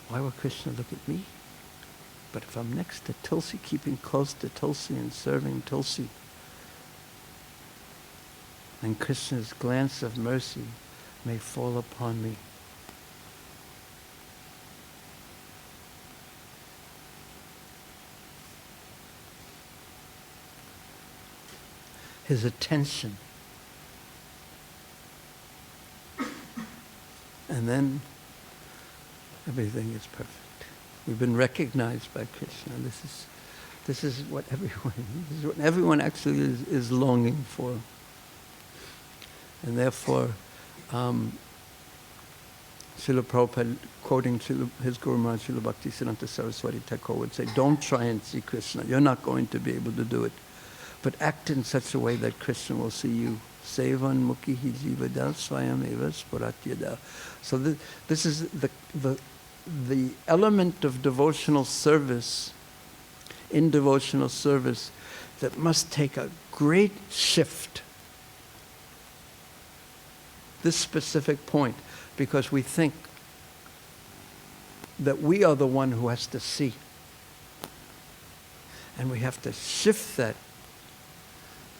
why would Krishna look at me? But if I'm next to Tulsi, keeping close to Tulsi and serving Tulsi, then Krishna's glance of mercy may fall upon me. His attention. And then everything is perfect. We've been recognized by Krishna. This is what everyone actually is longing for. And therefore, Srila Prabhupada, quoting his Guru Maharaj, Srila Bhaktisiddhanta Saraswati Thakur, would say, don't try and see Krishna. You're not going to be able to do it. But act in such a way that Krishna will see you. Sevan mukhi hi jivada swayam eva spuratyada. So this is the element of devotional service, in devotional service, that must take a great shift. This specific point, because we think that we are the one who has to see. And we have to shift that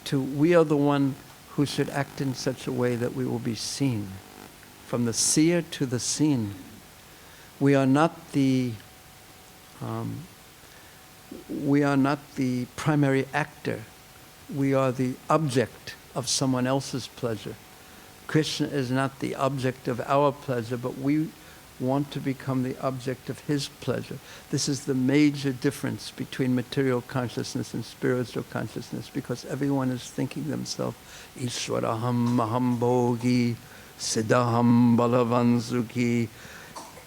to we are the one who should act in such a way that we will be seen. From the seer to the seen. We are not the primary actor. We are the object of someone else's pleasure. Krishna is not the object of our pleasure, but we want to become the object of his pleasure. This is the major difference between material consciousness and spiritual consciousness, because everyone is thinking themselves, Ishwaraham Maham Bhogi, Siddhaham Balavansuki.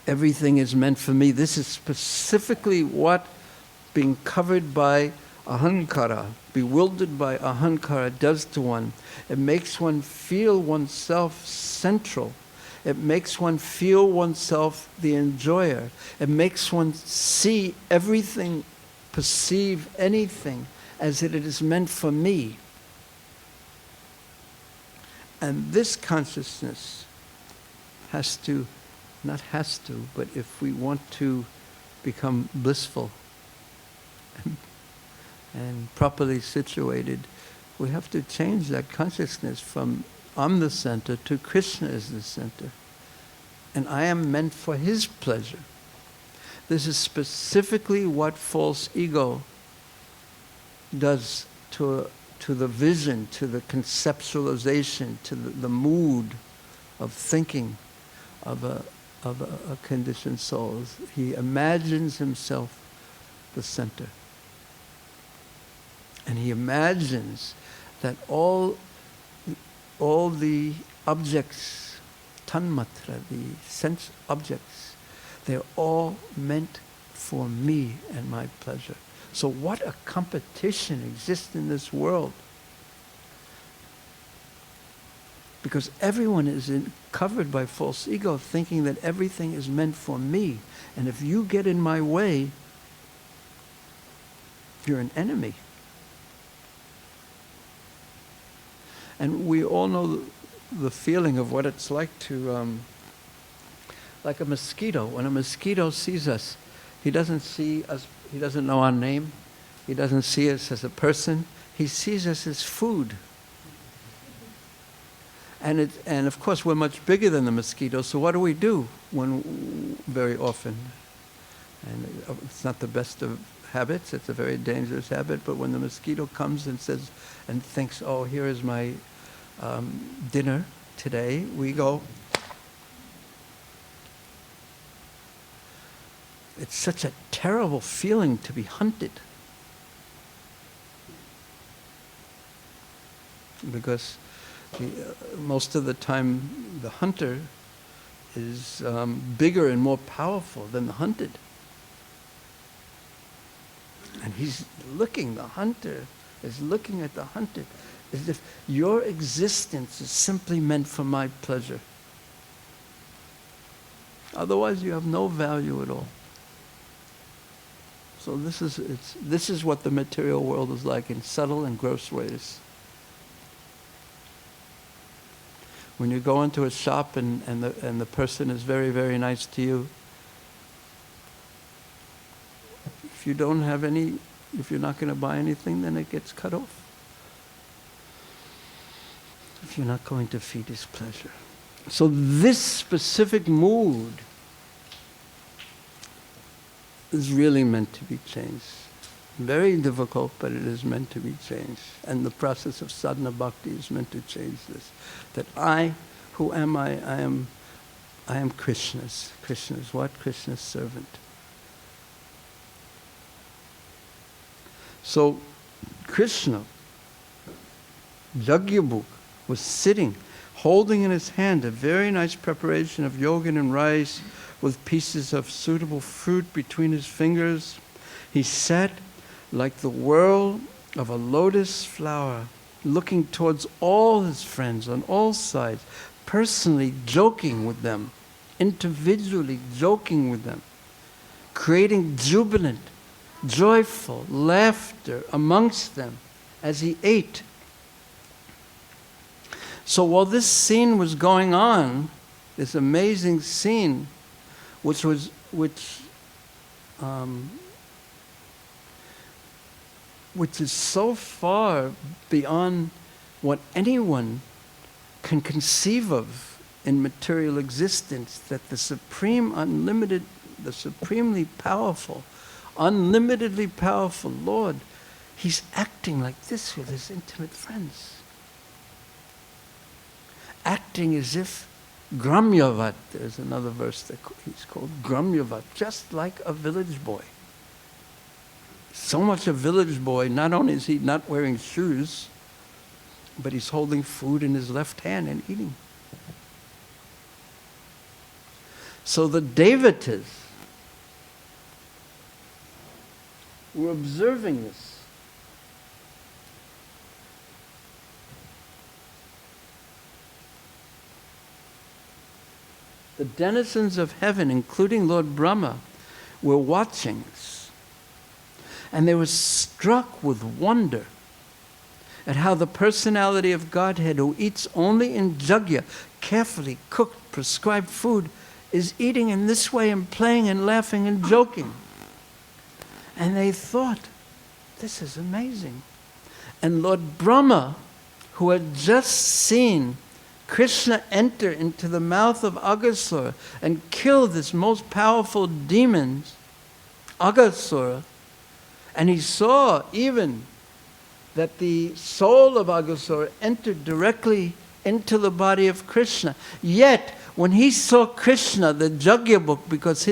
Everything is meant for me. This is specifically what being covered by ahankara, bewildered by ahankara, does to one. It makes one feel oneself central. It makes one feel oneself the enjoyer. It makes one see everything, perceive anything as that it is meant for me. And this consciousness has to, not has to, but if we want to become blissful and properly situated, we have to change that consciousness from I'm the center to Krishna is the center. And I am meant for his pleasure. This is specifically what false ego does to the vision, to the conceptualization, to the mood of thinking of a conditioned soul. He imagines himself the center. And he imagines that all the objects, tanmatra, the sense objects, they're all meant for me and my pleasure. So what a competition exists in this world. Because everyone is covered by false ego, thinking that everything is meant for me. And if you get in my way, you're an enemy. And we all know the feeling of what it's like to, like a mosquito. When a mosquito sees us, he doesn't see us, he doesn't know our name, he doesn't see us as a person, he sees us as food. And of course we're much bigger than the mosquito, so what do we do very often? And it's not the best of habits, it's a very dangerous habit, but when the mosquito comes and says, and thinks, oh, here is my dinner today, we go. It's such a terrible feeling to be hunted. Because most of the time the hunter is bigger and more powerful than the hunted. And he's looking, the hunter is looking at the hunted as if your existence is simply meant for my pleasure. Otherwise you have no value at all. So this is what the material world is like in subtle and gross ways. When you go into a shop and the person is very, very nice to you, if you don't have any, if you're not going to buy anything, then it gets cut off. If you're not going to feed his pleasure. So this specific mood is really meant to be changed. Very difficult, but it is meant to be changed. And the process of sadhana bhakti is meant to change this. That who am I? I am Krishna's. Krishna's what? Krishna's servant. So Krishna, Yagyabhuk, was sitting holding in his hand a very nice preparation of yogurt and rice with pieces of suitable fruit between his fingers. He sat like the whirl of a lotus flower, looking towards all his friends on all sides, personally joking with them, individually joking with them, creating jubilant, joyful laughter amongst them as he ate. So while this scene was going on, this amazing scene, which is so far beyond what anyone can conceive of in material existence, that the supreme, unlimited, the supremely powerful, unlimitedly powerful Lord, he's acting like this with his intimate friends. Acting as if Gramyavat, there's another verse that he's called Gramyavat, just like a village boy. So much a village boy, not only is he not wearing shoes, but he's holding food in his left hand and eating. So the devatas were observing this. The denizens of heaven, including Lord Brahma, were watching this. And they were struck with wonder at how the personality of Godhead, who eats only in jagya, carefully cooked, prescribed food, is eating in this way and playing and laughing and joking. And they thought, this is amazing. And Lord Brahma, who had just seen Krishna enter into the mouth of Aghasura and kill this most powerful demon, Aghasura, and he saw even that the soul of Aghasura entered directly into the body of Krishna. Yet, when he saw Krishna, the Jagya book, because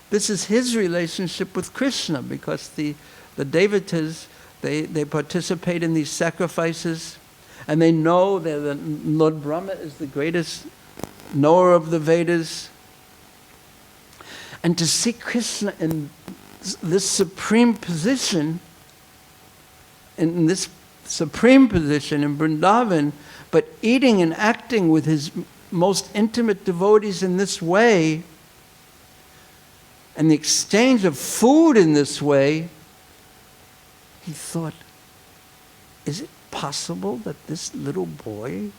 this is his relationship with Krishna, because the devatas, they participate in these sacrifices, and they know that Lord Brahma is the greatest knower of the Vedas. And to see Krishna in this supreme position, in Vrindavan, but eating and acting with his most intimate devotees in this way, and the exchange of food in this way, he thought, is it possible that this little boy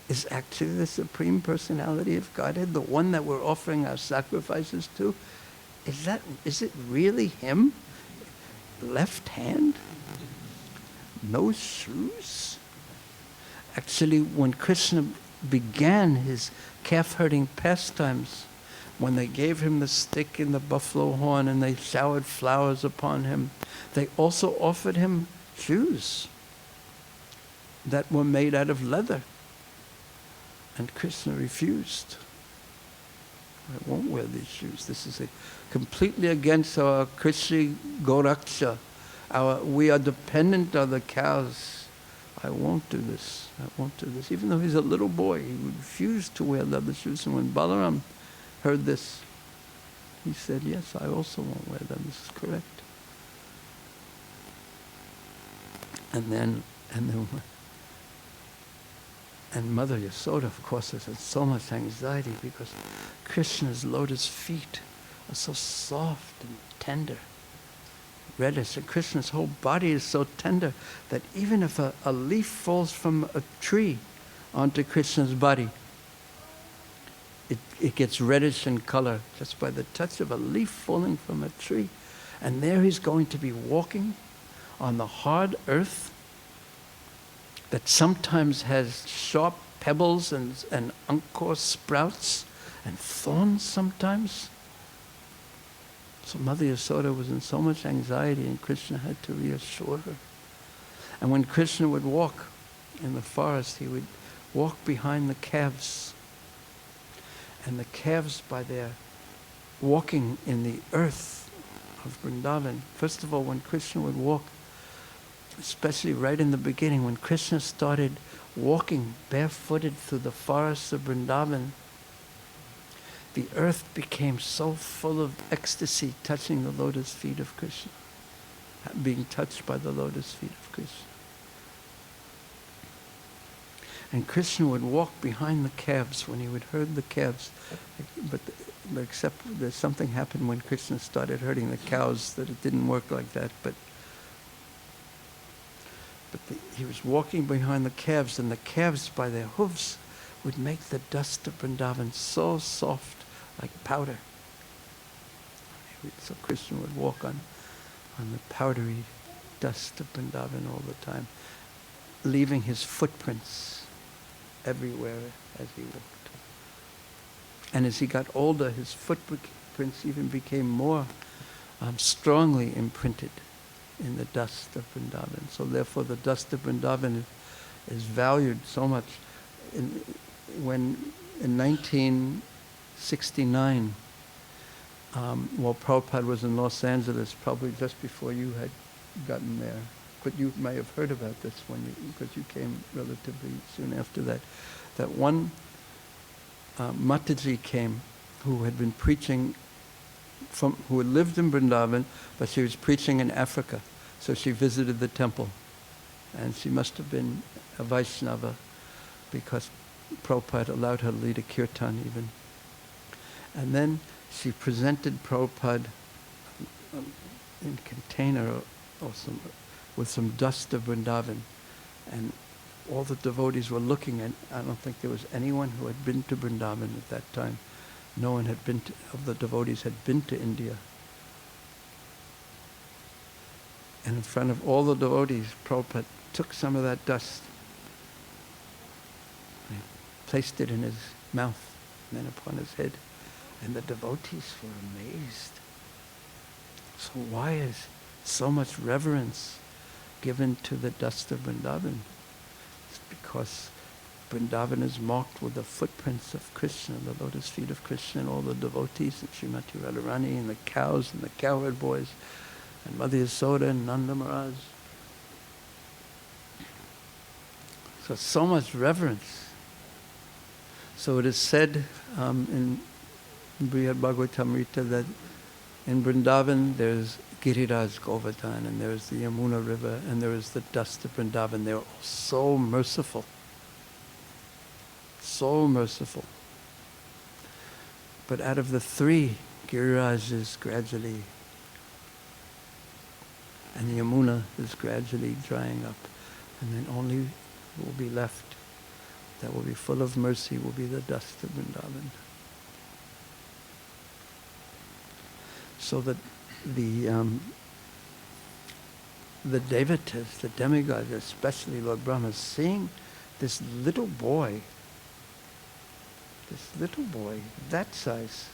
is actually the Supreme Personality of Godhead, the one that we're offering our sacrifices to? Is it really him? Left hand? No shoes? Actually, when Krishna began his calf-herding pastimes, when they gave him the stick and the buffalo horn and they showered flowers upon him, they also offered him shoes that were made out of leather. And Krishna refused. I won't wear these shoes. This is completely against our Krishi Goraksha. We are dependent on the cows. I won't do this. I won't do this. Even though he's a little boy, he refused to wear leather shoes. And when Balaram heard this, he said, yes, I also won't wear them. This is correct. And Mother Yasoda, of course, has had so much anxiety because Krishna's lotus feet are so soft and tender, reddish, and Krishna's whole body is so tender that even if a leaf falls from a tree onto Krishna's body, it gets reddish in color just by the touch of a leaf falling from a tree. And there he's going to be walking on the hard earth that sometimes has sharp pebbles and ankur sprouts and thorns sometimes. So Mother Yasoda was in so much anxiety, and Krishna had to reassure her. And when Krishna would walk in the forest, he would walk behind the calves. And the calves, by their walking in the earth of Vrindavan, first of all, when Krishna would walk, especially right in the beginning, when Krishna started walking barefooted through the forests of Vrindavan, the earth became so full of ecstasy touching the lotus feet of Krishna, being touched by the lotus feet of Krishna. And Krishna would walk behind the calves when he would herd the calves. But except there's something happened when Krishna started herding the cows that it didn't work like that. But he was walking behind the calves, and the calves by their hooves would make the dust of Vrindavan so soft, like powder. So Krishna would walk on the powdery dust of Vrindavan all the time, leaving his footprints everywhere as he walked. And as he got older, his footprints even became more strongly imprinted in the dust of Vrindavan. So therefore the dust of Vrindavan is valued so much. When in 1969, while Prabhupada was in Los Angeles, probably just before you had gotten there, but you may have heard about this because you came relatively soon after that, that one Mataji came who had been preaching, who had lived in Vrindavan, but she was preaching in Africa. So she visited the temple. And she must have been a Vaishnava because Prabhupada allowed her to lead a kirtan even. And then she presented Prabhupada in a container with some dust of Vrindavan. And all the devotees were looking, and I don't think there was anyone who had been to Vrindavan at that time. No one had been of the devotees had been to India. And in front of all the devotees, Prabhupada took some of that dust and placed it in his mouth and then upon his head. And the devotees were amazed. So why is so much reverence given to the dust of Vrindavan? It's because Vrindavan is marked with the footprints of Krishna, the lotus feet of Krishna, and all the devotees, and Srimati Radharani, and the cows, and the cowherd boys, and Mother Yasoda, and Nanda Maharaj. So much reverence. So it is said in Brihad Bhagavatamrita that in Vrindavan there's Giriraj Govardhan, and there's the Yamuna River, and there is the dust of Vrindavan. They're all so merciful. So merciful. But out of the three, Giriraj is gradually, and the Yamuna is gradually drying up. And then only will be left that will be full of mercy will be the dust of Vrindavan. So that the devatas, the demigods, especially Lord Brahma, seeing this little boy, that size,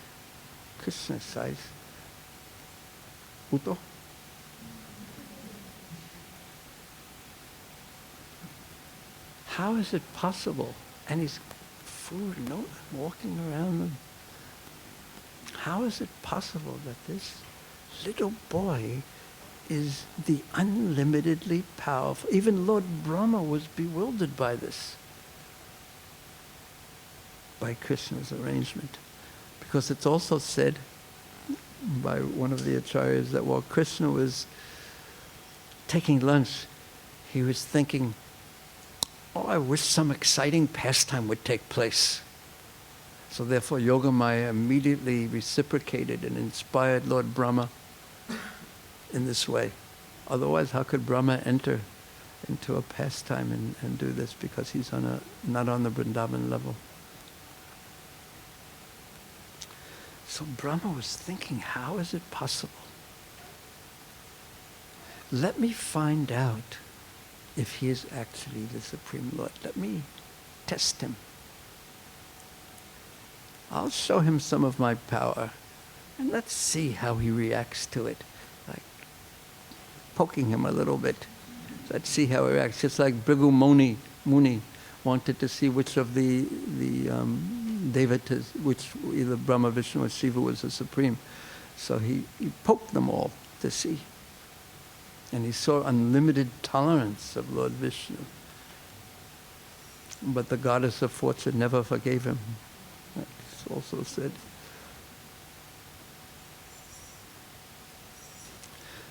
Krishna size, Uto. How is it possible? And he's walking around them. How is it possible that this little boy is the unlimitedly powerful? Even Lord Brahma was bewildered by this, by Krishna's arrangement. Because it's also said by one of the acharyas that while Krishna was taking lunch, he was thinking, oh, I wish some exciting pastime would take place. So therefore Yogamaya immediately reciprocated and inspired Lord Brahma in this way. Otherwise, how could Brahma enter into a pastime and do this? Because he's not on the Vrindavan level. So Brahma was thinking, how is it possible? Let me find out if he is actually the Supreme Lord. Let me test him. I'll show him some of my power, and let's see how he reacts to it. Like poking him a little bit. Let's see how he reacts. Just like Bhrigu Muni wanted to see which of the devatas, which either Brahma, Vishnu, or Shiva was the Supreme. So he poked them all to see. And he saw unlimited tolerance of Lord Vishnu. But the goddess of fortune never forgave him. It's also said.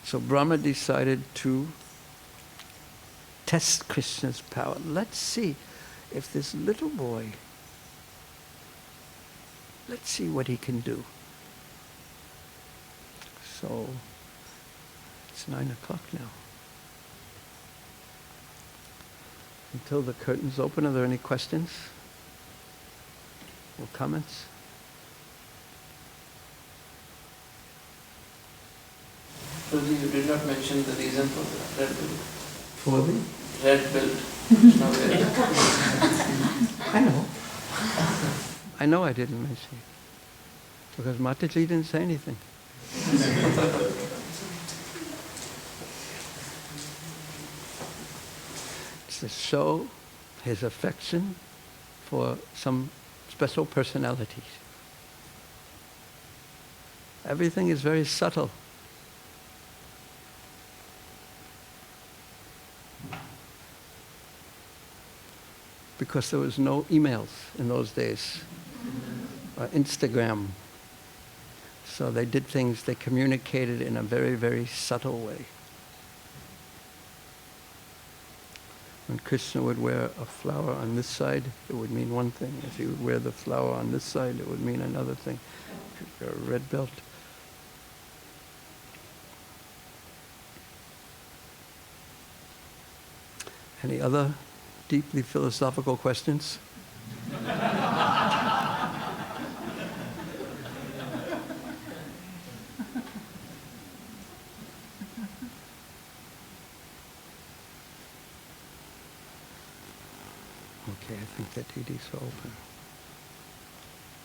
So Brahma decided to test Krishna's power. Let's see if this little boy, let's see what he can do. So it's 9 o'clock now. Until the curtains open, are there any questions or comments? So you did not mention the reason for the red belt. For the? Red belt. Krishna wearing. I know. I know I didn't mention it. Because Mataji didn't say anything. It's to show his affection for some special personalities. Everything is very subtle. Because there was no emails in those days, or Instagram. So they did things, they communicated in a very, very subtle way. When Krishna would wear a flower on this side, it would mean one thing. If he would wear the flower on this side, it would mean another thing. If you wear a red belt. Any other deeply philosophical questions? Okay, I think that DDs are open.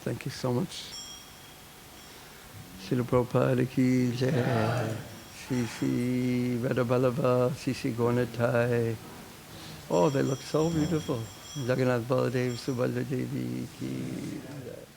Thank you so much. Srila Prabhupada ki jai. Sisi Vedabalava, Sisi Gornatai. Oh, they look so beautiful. Jagannath Baladev, Subhadra Devi ki jai.